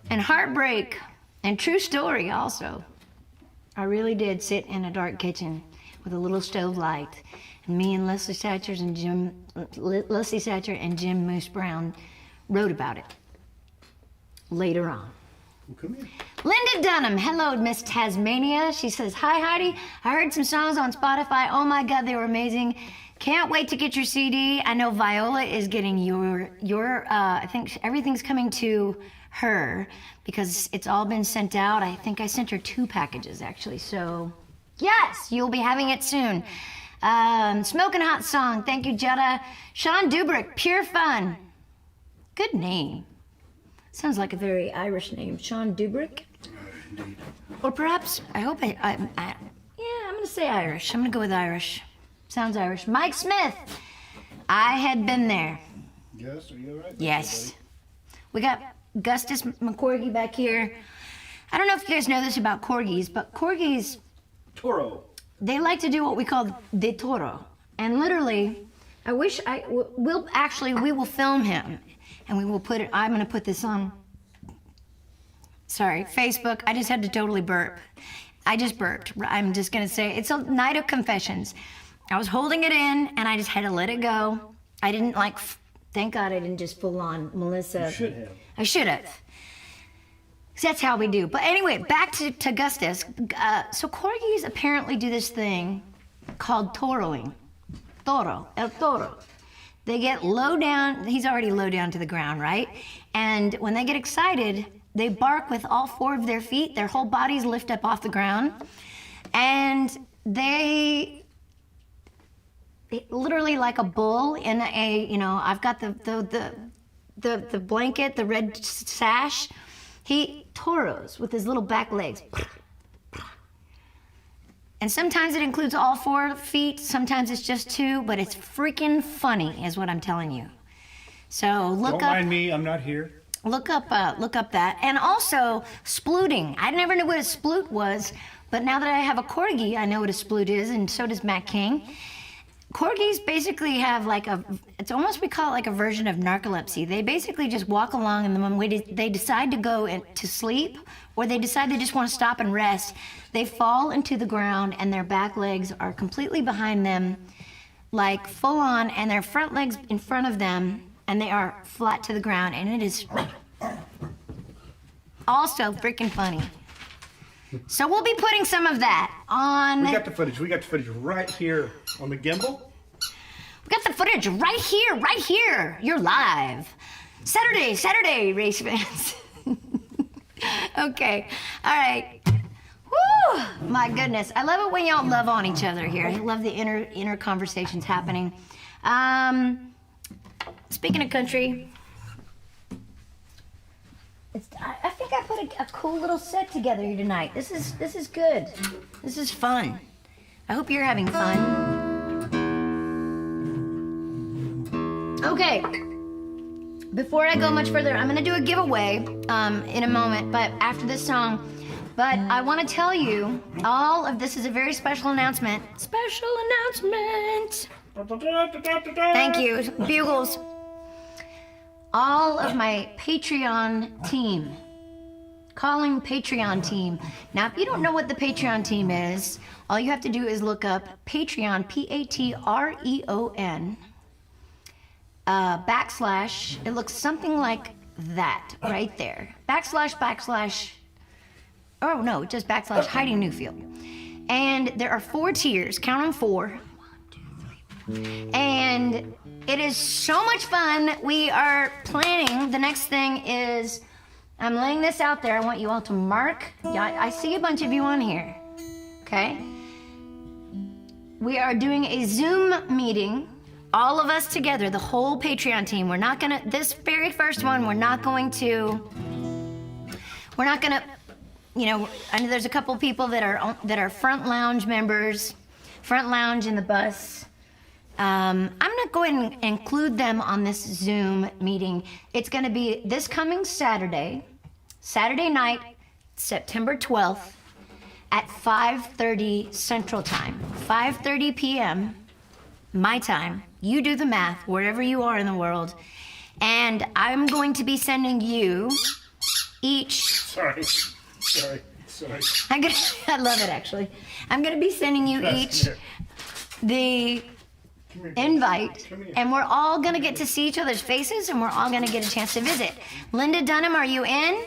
and heartbreak and true story also. I really did sit in a dark kitchen with a little stove light, and me and Leslie Satcher and Jim Moose Brown wrote about it later on. Well, come here. Linda Dunham, hello, Miss Tasmania. She says, hi, Heidi. I heard some songs on Spotify. Oh my God, they were amazing. Can't wait to get your CD. I know Viola is getting your. I think everything's coming to her because it's all been sent out. I think I sent her 2 packages actually. So, yes, you'll be having it soon. Smoking Hot Song. Thank you, Jetta. Sean Dubrick, Pure Fun. Good name. Sounds like a very Irish name, Sean Dubrick. Indeed. Or perhaps, I hope yeah, I'm gonna say Irish. I'm gonna go with Irish. Sounds Irish. Mike Smith. I had been there. Yes, are you all right? Yes. We got Gustus McCorgy back here. I don't know if you guys know this about corgis, but corgis, Toro. they like to do what we call de toro. And literally, we will film him and we will put it, I'm gonna put this on, sorry, Facebook. I just had to totally burp. I just burped. I'm just gonna say, it's a night of confessions. I was holding it in and I just had to let it go. I didn't thank God I didn't just full on Melissa. You should have. I should have. 'Cause that's how we do. But anyway, back to Gustus. So corgis apparently do this thing called toroing. El toro. They get low down, he's already low down to the ground, right? And when they get excited, they bark with all 4 of their feet. Their whole bodies lift up off the ground. And they literally like a bull in I've got the blanket, the red sash. He toros with his little back legs. And sometimes it includes all 4 feet, sometimes it's just 2, but it's freaking funny is what I'm telling you. So Don't mind me, I'm not here. Look up that. And also splooting. I never knew what a sploot was, but now that I have a corgi, I know what a sploot is, and so does Matt King. Corgis basically have it's almost, we call it like a version of narcolepsy. They basically just walk along, and the moment they decide to go to sleep, or they decide they just want to stop and rest, they fall into the ground and their back legs are completely behind them, like full on, and their front legs in front of them, and they are flat to the ground, and it is also freaking funny. So we'll be putting some of that on. We got the footage right here on the gimbal. We got the footage right here. You're live. Saturday, race fans. Okay, all right. Woo! My goodness, I love it when y'all love on each other here. I love the inner conversations happening. Speaking of country, I think I put a cool little set together here tonight. This is good. This is fun. I hope you're having fun. Okay. Before I go much further, I'm gonna do a giveaway in a moment, but after this song. But I want to tell you, all of this is a very special announcement. Special announcement. Thank you, Bugles. All of my Patreon team, calling Patreon team. Now, if you don't know what the Patreon team is, all you have to do is look up Patreon, Patreon, / it looks something like that right there. / oh no, just / Heidi Newfield. And there are 4 tiers, count them 4. 1, 2, 3, 4. And it is so much fun. We are planning, the next thing is, I'm laying this out there. I want you all to mark. Yeah, I see a bunch of you on here, okay? We are doing a Zoom meeting, all of us together, the whole Patreon team. We're not gonna, this very first one, we're not gonna, I know there's a couple people that are front lounge members, front lounge in the bus. I'm gonna go ahead and include them on this Zoom meeting. It's gonna be this coming Saturday night, September 12th at 5:30 Central Time, 5:30 p.m. my time. You do the math, wherever you are in the world. And I'm going to be sending you each. Sorry. I love it actually. I'm gonna be sending you each the invite, and we're all gonna get to see each other's faces, and we're all gonna get a chance to visit. Linda Dunham, are you in?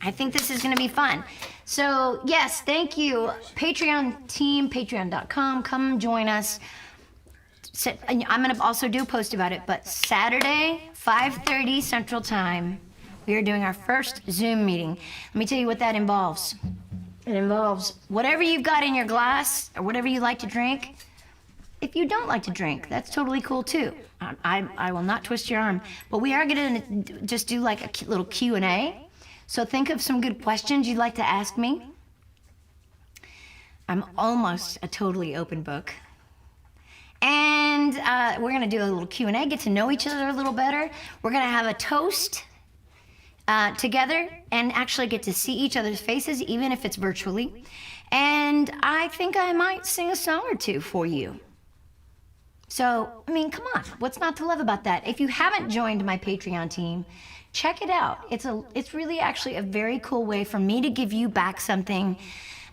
I think this is gonna be fun. So yes, thank you. Patreon team, patreon.com, come join us. I'm gonna also do a post about it, but Saturday, 5:30 Central Time, we are doing our first Zoom meeting. Let me tell you what that involves. It involves whatever you've got in your glass or whatever you like to drink. If you don't like to drink, that's totally cool too. I will not twist your arm, but we are gonna just do like a little Q&A. So think of some good questions you'd like to ask me. I'm almost a totally open book. And we're gonna do a little Q&A, get to know each other a little better. We're gonna have a toast together and actually get to see each other's faces, even if it's virtually. And I think I might sing a song or two for you. So, I mean, come on, what's not to love about that? If you haven't joined my Patreon team, check it out. It's really actually a very cool way for me to give you back something,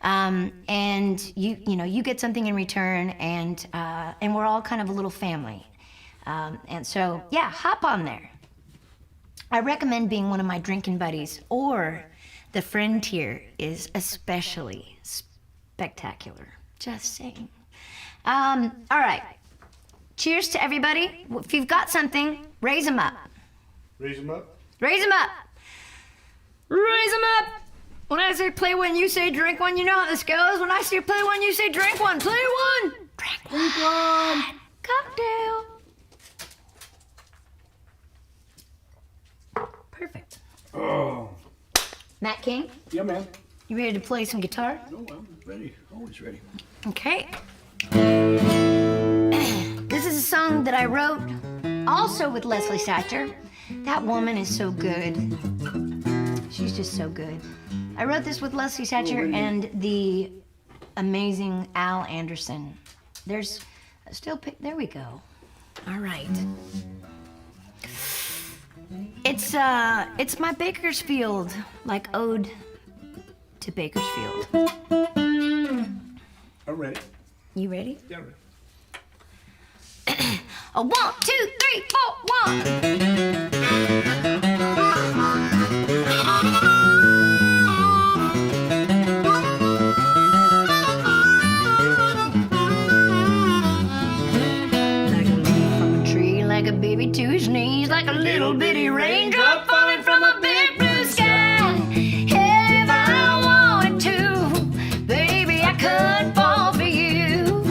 and you get something in return, and we're all kind of a little family. And so, yeah, hop on there. I recommend being one of my drinking buddies, or the friend tier is especially spectacular. Just saying. All right. Cheers to everybody. If you've got something, raise them up. Raise them up. Raise them up. Raise them up. When I say play one, you say drink one. You know how this goes. When I say play one, you say drink one. Play one. Drink one. Cocktail. Perfect. Oh. Matt King, Yeah, man. you ready to play some guitar? No, I'm ready. Always ready. Okay. This is a song that I wrote also with Leslie Satcher. That woman is so good. She's just so good. I wrote this with Leslie Satcher and the amazing Al Anderson. There's still, there we go. All right. It's my Bakersfield, like ode to Bakersfield. I'm ready. You ready? Yeah, I'm ready. A 1, 2, 3, 4, 1. Like a leaf from a tree, like a baby to his knees, like a little bitty raindrop falling from a big blue sky. If I wanted to, baby, I could fall for you.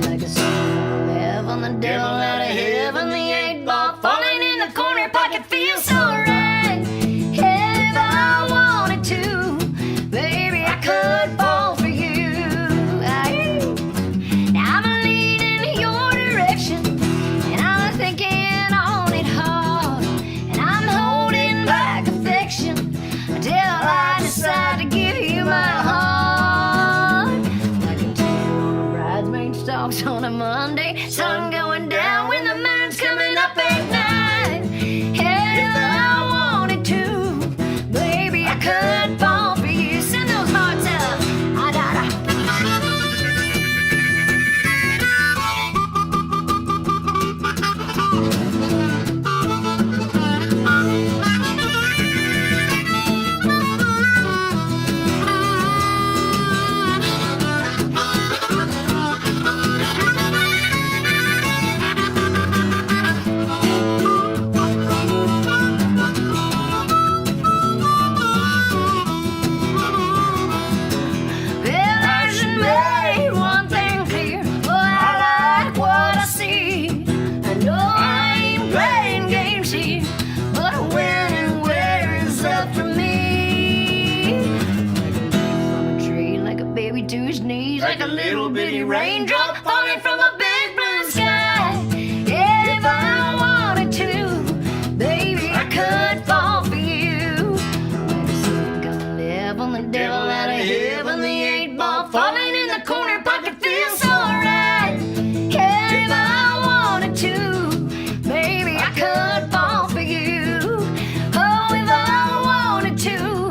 Like a son of heaven, the devil out of heaven, the 8-ball falling in the corner pocket feels so right. If I wanted to, baby, I could fall for you. Now I'm leaning your direction, and I'm thinking on it hard, and I'm holding back affection until I decide to give you my heart. Like a tear on a bridesmaid stalks on a Monday, sun going down when the moon's coming up at night. If I wanted to, baby, I could fall for you. Send those hearts up. Well, I should make one thing clear. Oh, I like what I see. I know I ain't playing games here, but when and where is up for me. Like a leaf from a tree, like a baby to his knees, like a little bitty raindrop falling from a big blue sky. If I wanted to, baby, I could fall for you. Like a son gonna live on the devil out of heaven, the 8-ball falling in the corner pocket feels so right. If I wanted to, baby, I could fall for you. Oh, if I wanted to,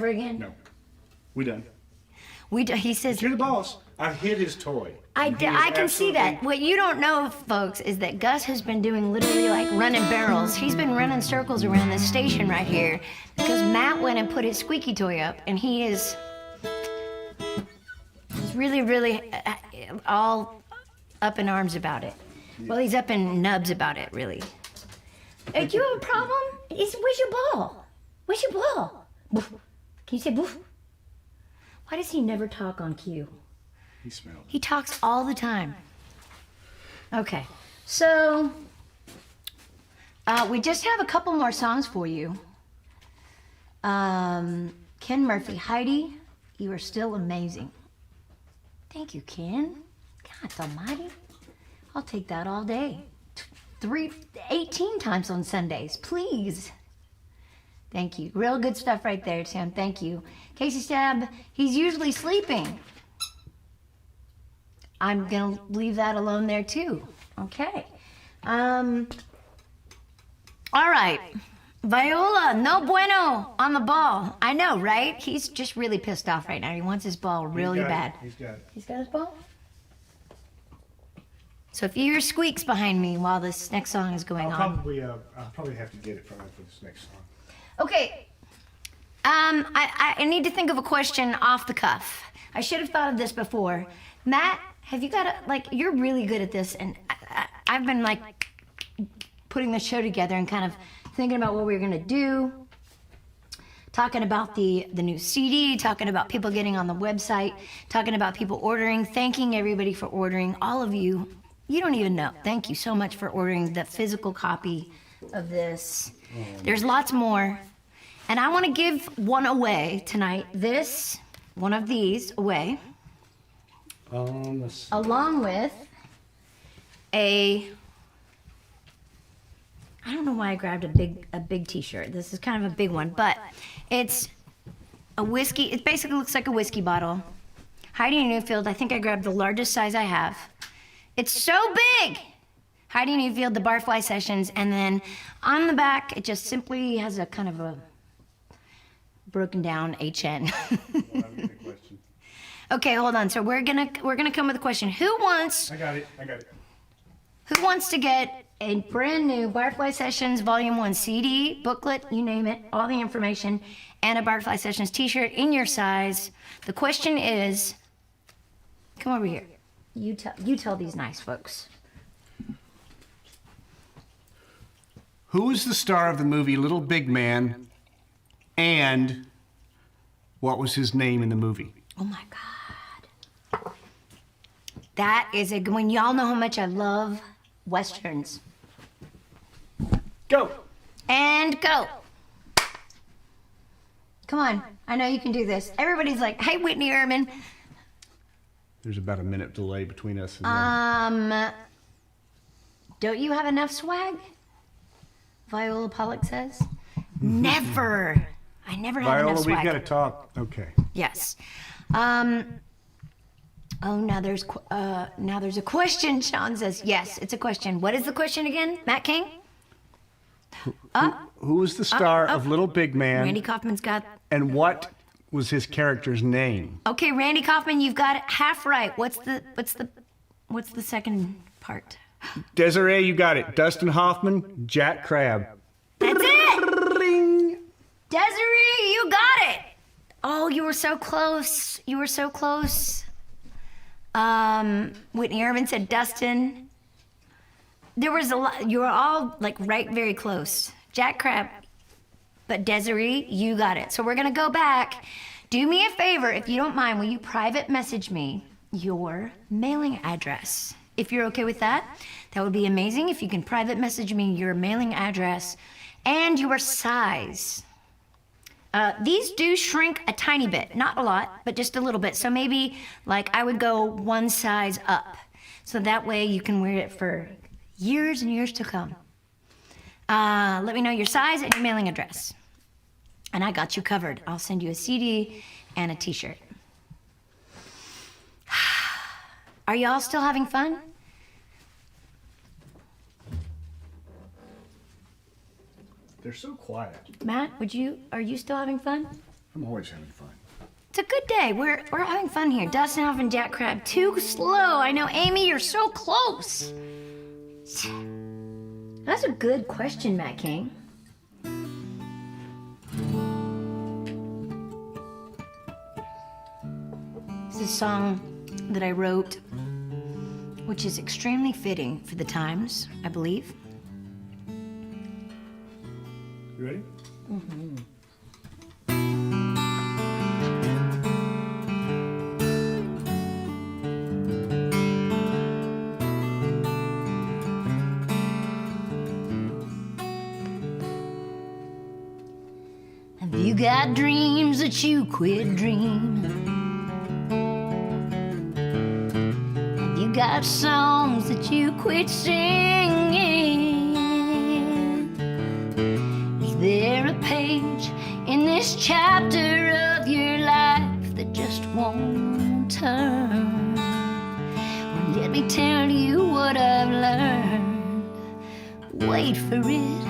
Never again? No. We done. He says, You're the boss. I've hid his toy. I can see that. What you don't know, folks, is that Gus has been doing literally like running barrels. He's been running circles around this station right here because Matt went and put his squeaky toy up, and he's really, really all up in arms about it. Well, he's up in nubs about it, really. Hey, do you have a problem? Where's your ball? Where's your ball? Boof. Can you say boof? Why does he never talk on cue? He smells. He talks all the time. Okay, so we just have a couple more songs for you. Ken Murphy, Heidi, you are still amazing. Thank you, Ken. God almighty. I'll take that all day. 18 times on Sundays, please. Thank you. Real good stuff right there, Tim. Thank you. Casey Stab, he's usually sleeping. I'm gonna leave that alone there too. Okay. All right. Viola, no bueno on the ball. I know, right? He's just really pissed off right now. He wants his ball really bad. He's got it. He's got his ball? So if you hear squeaks behind me while this next song is going on. I'll probably have to get it from him for this next song. Okay. I need to think of a question off the cuff. I should have thought of this before. Matt, have you got you're really good at this, and I've been putting the show together and kind of thinking about what we were gonna do, talking about the new CD, talking about people getting on the website, talking about people ordering, thanking everybody for ordering. All of you, you don't even know. Thank you so much for ordering the physical copy of this. There's lots more, and I want to give one away tonight. One of these away. Along with I don't know why I grabbed a big t-shirt. This is kind of a big one, but it's a whiskey. It basically looks like a whiskey bottle. Heidi Newfield, I think I grabbed the largest size I have. It's so big! Heidi Newfield, the Barfly Sessions, and then on the back, it just simply has a kind of a broken down HN. Okay, hold on. So we're gonna come with a question. Who wants? I got it. Who wants to get a brand new Barfly Sessions Volume 1 CD, booklet, you name it, all the information, and a Barfly Sessions t-shirt in your size? The question is, come over here. You tell these nice folks. Who is the star of the movie Little Big Man, and what was his name in the movie? Oh my God. That is a good one. Y'all know how much I love Westerns. Go! And go. Come on. I know you can do this. Everybody's like, hey, Whitney Erman. There's about a minute delay between us and them. Don't you have enough swag? Viola Pollock says. Never. I never have enough Viola, swag. we've got to talk. Okay. Yes. Oh, now there's a question. Sean says, yes, it's a question. What is the question again, Matt King? Who was the star of Little Big Man? Randy Kaufman's got. And what was his character's name? Okay, Randy Kaufman, you've got it half right. What's the second part? Desiree, you got it. Dustin Hoffman, Jack Crabbe. That's it. Ring. Desiree, you got it. Oh, you were so close. You were so close. Whitney Irvin said Dustin. There was a lot. You were all right, very close. Jack Crabbe. But Desiree, you got it. So we're gonna go back. Do me a favor, if you don't mind, will you private message me your mailing address? If you're okay with that, that would be amazing. If you can private message me your mailing address and your size. These do shrink a tiny bit, not a lot, but just a little bit. So maybe I would go one size up. So that way you can wear it for years and years to come. Let me know your size and your mailing address. And I got you covered. I'll send you a CD and a t-shirt. Are y'all still having fun? They're so quiet. Matt, are you still having fun? I'm always having fun. It's a good day. We're having fun here. Dustin and Jack Crab. Too slow. I know, Amy, you're so close. That's a good question, Matt King. It's a song that I wrote, which is extremely fitting for the times, I believe. You ready? Mm-hmm. Have you got dreams that you quit dreaming? Have you got songs that you quit singing? Is there a page in this chapter of your life that just won't turn? Well, let me tell you what I've learned. Wait for it.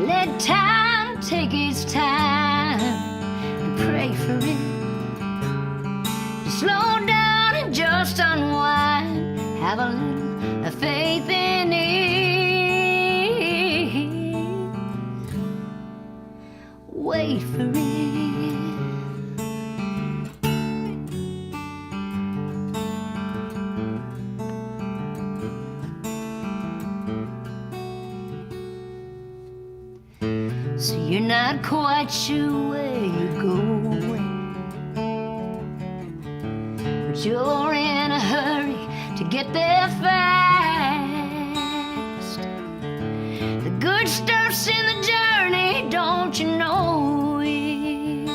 Let time take its time and pray for it. Just slow down and just unwind. Have a little faith in it. Wait for it. So you're not quite sure where you're going, but you're in a hurry to get there fast. The good stuff's in the journey, don't you know it?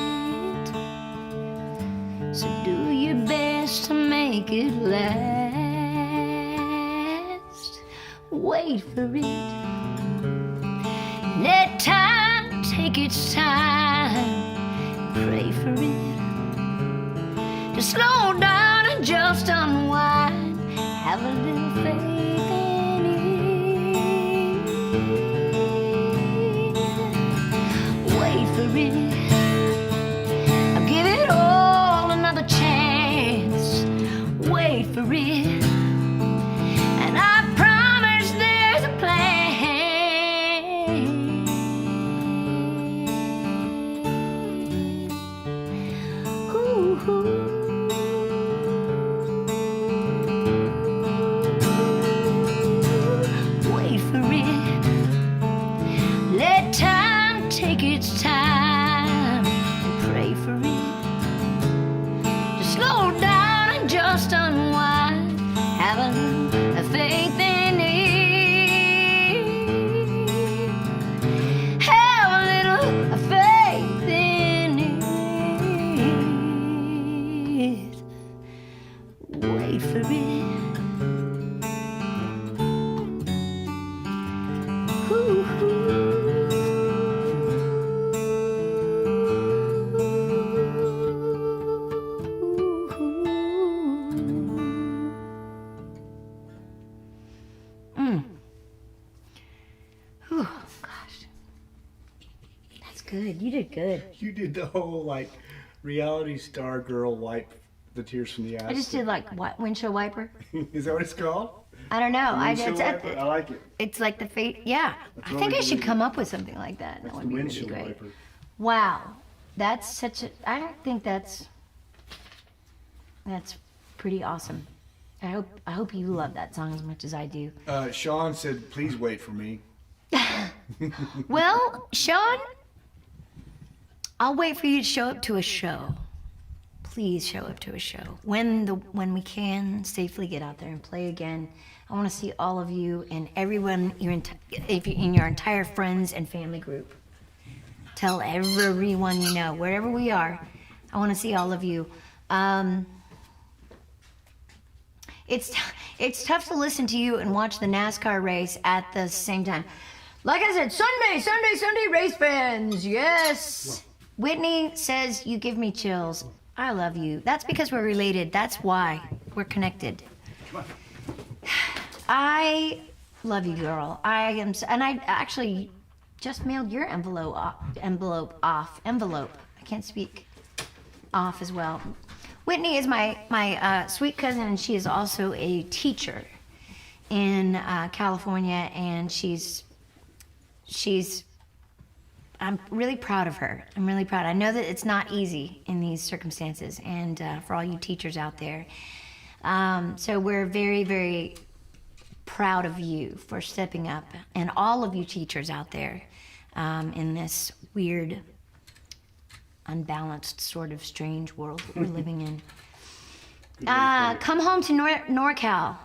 So do your best to make it last. Wait for it. Let time take its time. Pray for it. Just slow down and just unwind. Have a little faith in it. Wait for it. I'll give it all another chance. Wait for it. And I promise there's a plan. Wait for it. Let time take its time and pray for it. Just slow down and just unwind. Have a little faith in it. Have a little faith in it. Wait for it. Oh, gosh. That's good. You did good. You did the whole like reality star girl wipe the tears from the eyes. I just did like what, windshield wiper. Is that what it's called? I don't know. Windshield wiper? I like it. It's like the fate. Yeah, That's I what think we I should believe. come up with something like that. That That's would the be really windshield great. wiper. Wow, that's such a. I don't think that's pretty awesome. I hope you love that song as much as I do. Sean said, "Please wait for me." Well, Sean, I'll wait for you to show up to a show. Please show up to a show when we can safely get out there and play again. I want to see all of you and everyone in your entire friends and family group. Tell everyone you know, wherever we are. I want to see all of you. It's tough to listen to you and watch the NASCAR race at the same time. Like I said, Sunday, race fans, yes. Whitney says you give me chills. I love you. That's because we're related. That's why we're connected. I love you, girl. I actually just mailed your envelope off. I can't speak. Off as well. Whitney is my sweet cousin, and she is also a teacher in California, and I'm really proud of her. I'm really proud. I know that it's not easy in these circumstances, and for all you teachers out there. So we're very, very proud of you for stepping up, and all of you teachers out there in this weird, unbalanced, sort of strange world that we're living in. Come home to NorCal.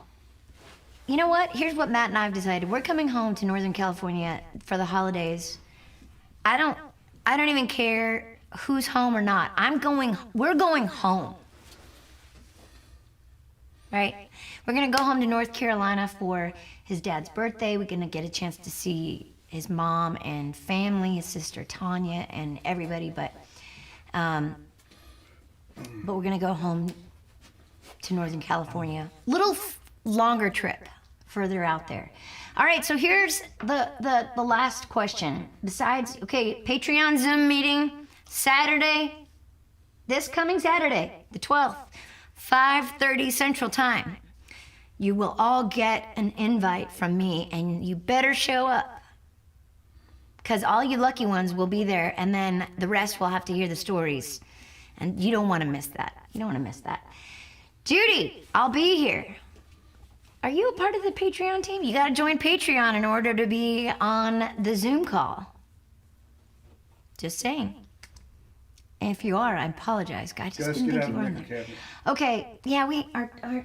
You know what? Here's what Matt and I have decided. We're coming home to Northern California for the holidays. I don't even care who's home or not. We're going home. Right? We're gonna go home to North Carolina for his dad's birthday. We're gonna get a chance to see his mom and family, his sister Tanya and everybody, but we're gonna go home to Northern California. Little longer trip further out there. All right, so here's the last question. Besides, okay, Patreon Zoom meeting Saturday, this coming Saturday, the 12th, 5:30 Central Time. You will all get an invite from me, and you better show up, because all you lucky ones will be there, and then the rest will have to hear the stories, and you don't want to miss that. You don't want to miss that. Judy, I'll be here. Are you a part of the Patreon team? You got to join Patreon in order to be on the Zoom call. Just saying. And if you are, I apologize. I just didn't think you were on there. Okay, yeah,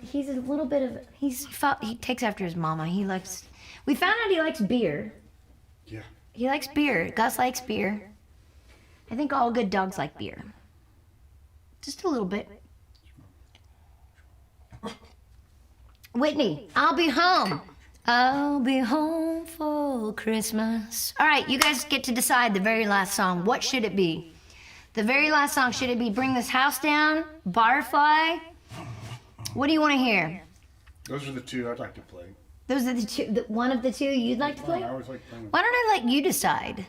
he's a little bit of, he takes after his mama. We found out he likes beer. Yeah. He likes beer. Gus likes beer. I think all good dogs like beer. Just a little bit. Whitney, I'll be home. I'll be home for Christmas. All right, you guys get to decide the very last song. What should it be? The very last song, should it be Bring This House Down, Barfly? What do you want to hear? Those are the two I'd like to play. Those are the two, one of the two you'd like to play? I always like playing. Why don't I let you decide?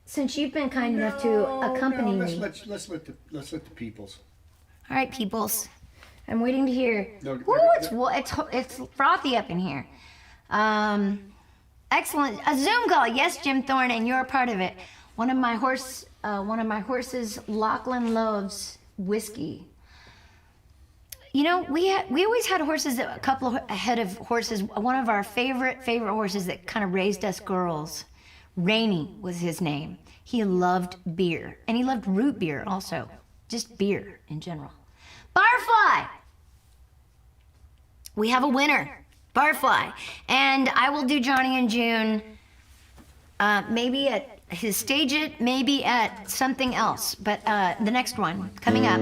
Since you've been kind enough to accompany me. Let's let the peoples. All right, peoples. I'm waiting to hear. No, Woo, it's frothy up in here. Excellent. A Zoom call. Yes, Jim Thorne, and you're a part of it. One of my horses, Lachlan loves whiskey. You know, we always had horses, a couple of head of horses. One of our favorite horses that kind of raised us girls, Rainey was his name. He loved beer, and he loved root beer also, just beer in general. Barfly! We have a winner, Barfly. And I will do Johnny and June, maybe at his Stage It, maybe at something else, but the next one coming up.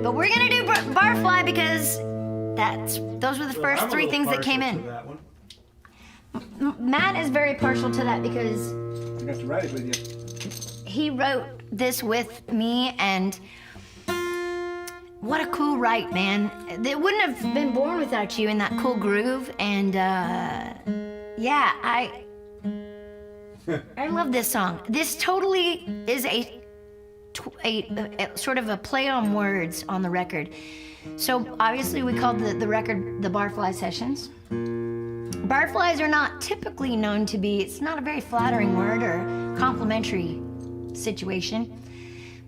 But we're gonna do Barfly because those were the first three things that came in. Matt is very partial to that because I got to write it with you. He wrote this with me, and what a cool write, man. It wouldn't have been born without you in that cool groove, and yeah, I love this song. This totally is a sort of a play on words on the record. So obviously we called the record the Barfly Sessions. Barflies are not typically known to be, it's not a very flattering word or complimentary situation.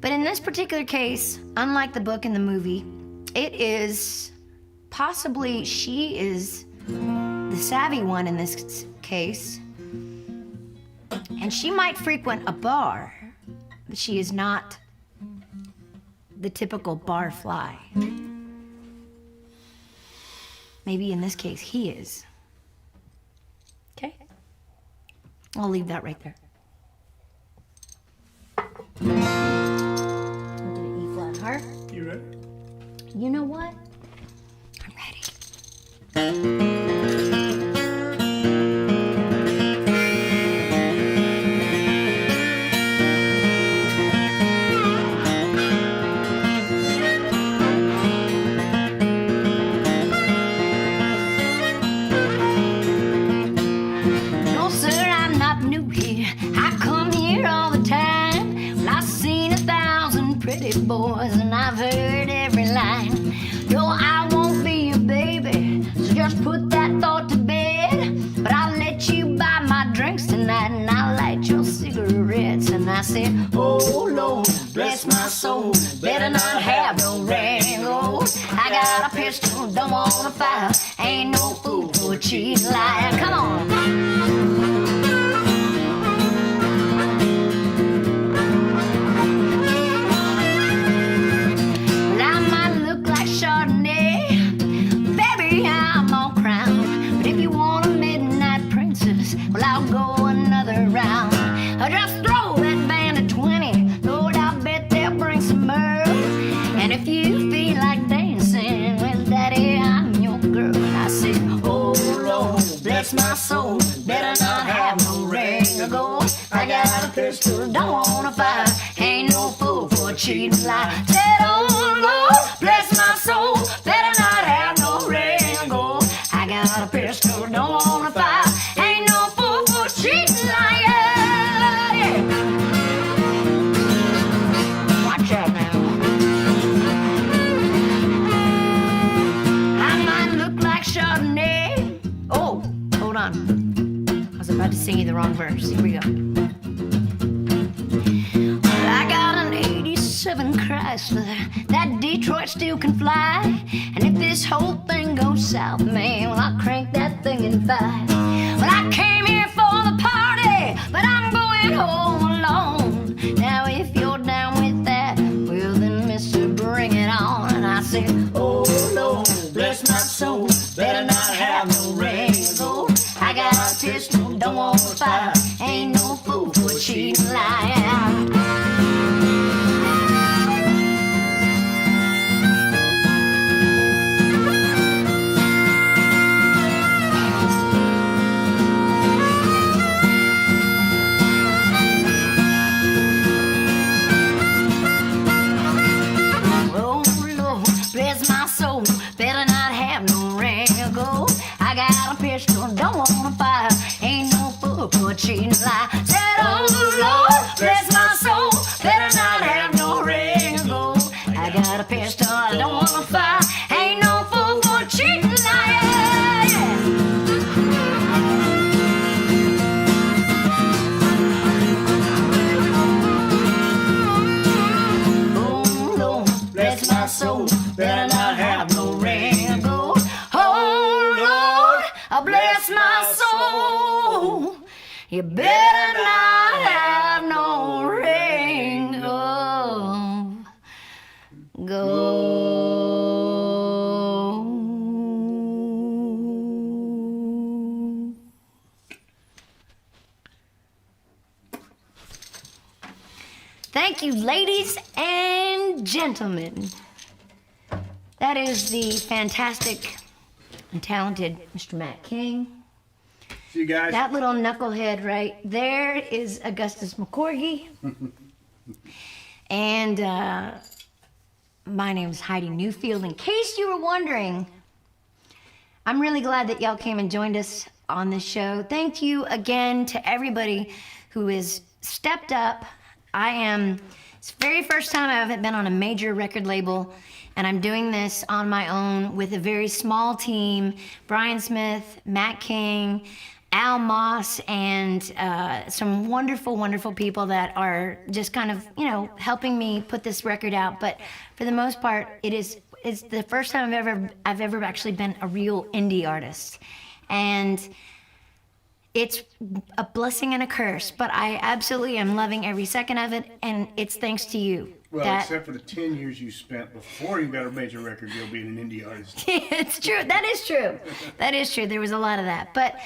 But in this particular case, unlike the book and the movie, it is possibly, she is the savvy one in this case. And she might frequent a bar, but she is not the typical barfly. Maybe in this case, he is. Okay? I'll leave that right there. E flat harp. You ready? You know what? I'm ready. No, sir, I'm not new here. boys, and I've heard every line. No, I won't be your baby, so just put that thought to bed. But I'll let you buy my drinks tonight, and I'll light your cigarettes. And I said, oh Lord, bless my soul, better not have no ring. Oh, I got a pistol, don't wanna fire, ain't no fool for a cheating liar. Come on. Well, I'll go another round. I'll just throw that band of 20. Lord, I bet they'll bring some mirth. And if you feel like dancing, well, Daddy, I'm your girl. And I said, oh, Lord, bless my soul, better not have no ring or gold. I got a pistol, don't wanna fire, ain't no fool for a cheating lie. Said, oh, Lord, bless my soul, better not have no ring or gold. I got a pistol, don't wanna fire, ain't no fool for a cheating liar. Yeah. Watch out now. I might look like Chardonnay. Oh, hold on. I was about to sing you the wrong verse. Here we go. I got an 87 Chrysler, that Detroit still can fly. And if this whole thing goes south, man, well, I'll crank that thing in 5. Well, I came here for the party, but I'm going home alone. Now, if you're down with that, well, then, mister, bring it on. And I said, oh, Lord, bless my soul, better not have no ring or gold. I got a pistol, don't want to fire, ain't no fool for a cheating liar. Don't wanna fire, ain't no fool for a cheating lie. Said, oh Lord, bless my soul, better not have no ring or gold. I got a pistol, I don't wanna fire, ain't no fool for a cheating lie. Yeah. Oh Lord, bless my soul, better not have no ring or gold. Bless my soul, you better not have no ring of gold. Thank you, ladies and gentlemen. That is the fantastic and talented Mr. Matt King. See you guys. That little knucklehead right there is Augustus McCorgy. And my name's Heidi Newfield. In case you were wondering, I'm really glad that y'all came and joined us on this show. Thank you again to everybody who has stepped up. It's the very first time I've been on a major record label, and I'm doing this on my own with a very small team. Brian Smith, Matt King, Al Moss, and some wonderful, wonderful people that are just kind of, helping me put this record out. But for the most part, it's the first time I've ever actually been a real indie artist. And it's a blessing and a curse, but I absolutely am loving every second of it, and it's thanks to you. Well, except for the 10 years you spent before you got a major record deal being an indie artist. It's true. That is true. That is true. There was a lot of that. But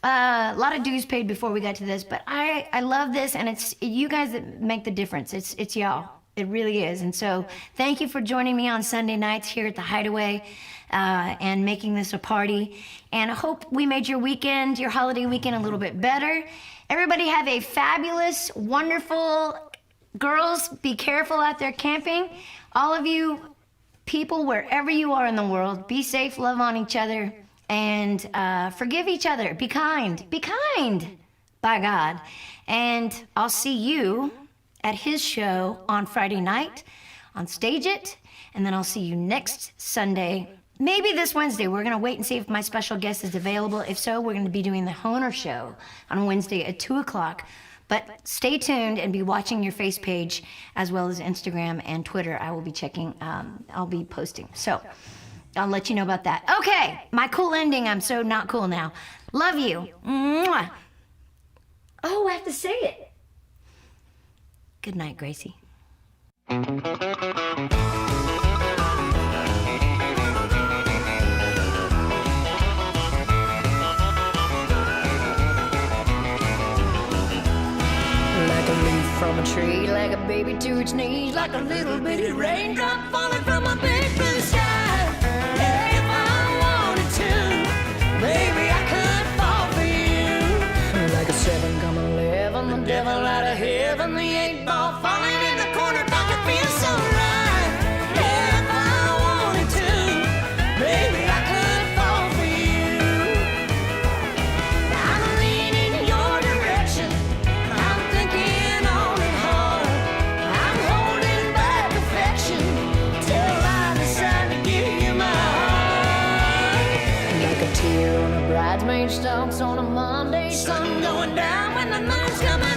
a lot of dues paid before we got to this. But I love this, and it's you guys that make the difference. It's y'all. It really is. And so thank you for joining me on Sunday nights here at the Heidaway and making this a party. And I hope we made your weekend, your holiday weekend, a little bit better. Everybody have a fabulous, wonderful... Girls, be careful out there camping. All of you people, wherever you are in the world, be safe, love on each other, and forgive each other. Be kind. Be kind, by God. And I'll see you at his show on Friday night on Stage It. And then I'll see you next Sunday. Maybe this Wednesday. We're gonna wait and see if my special guest is available. If so, we're gonna be doing the Honer Show on Wednesday at 2 o'clock. But stay tuned and be watching your face page as well as Instagram and Twitter. I will be checking, I'll be posting. So I'll let you know about that. Okay, my cool ending. I'm so not cool now. Love you. Mwah. Oh, I have to say it. Good night, Gracie. Like a leaf from a tree, like a baby to its knees, like a little bitty raindrop falling from a big blue sky. If I wanted to, baby, I could fall for you. Like a 7 come 11, the devil out of heaven, the 8 ball falling in the corner, pocket feels so right. If I wanted to, baby, I could fall for you. I'm leaning in your direction, I'm thinking on it hard. I'm holding back affection till I decide to give you my heart. Like a tear on a bridesmaid stalks on a Monday, sun going down when the moon's coming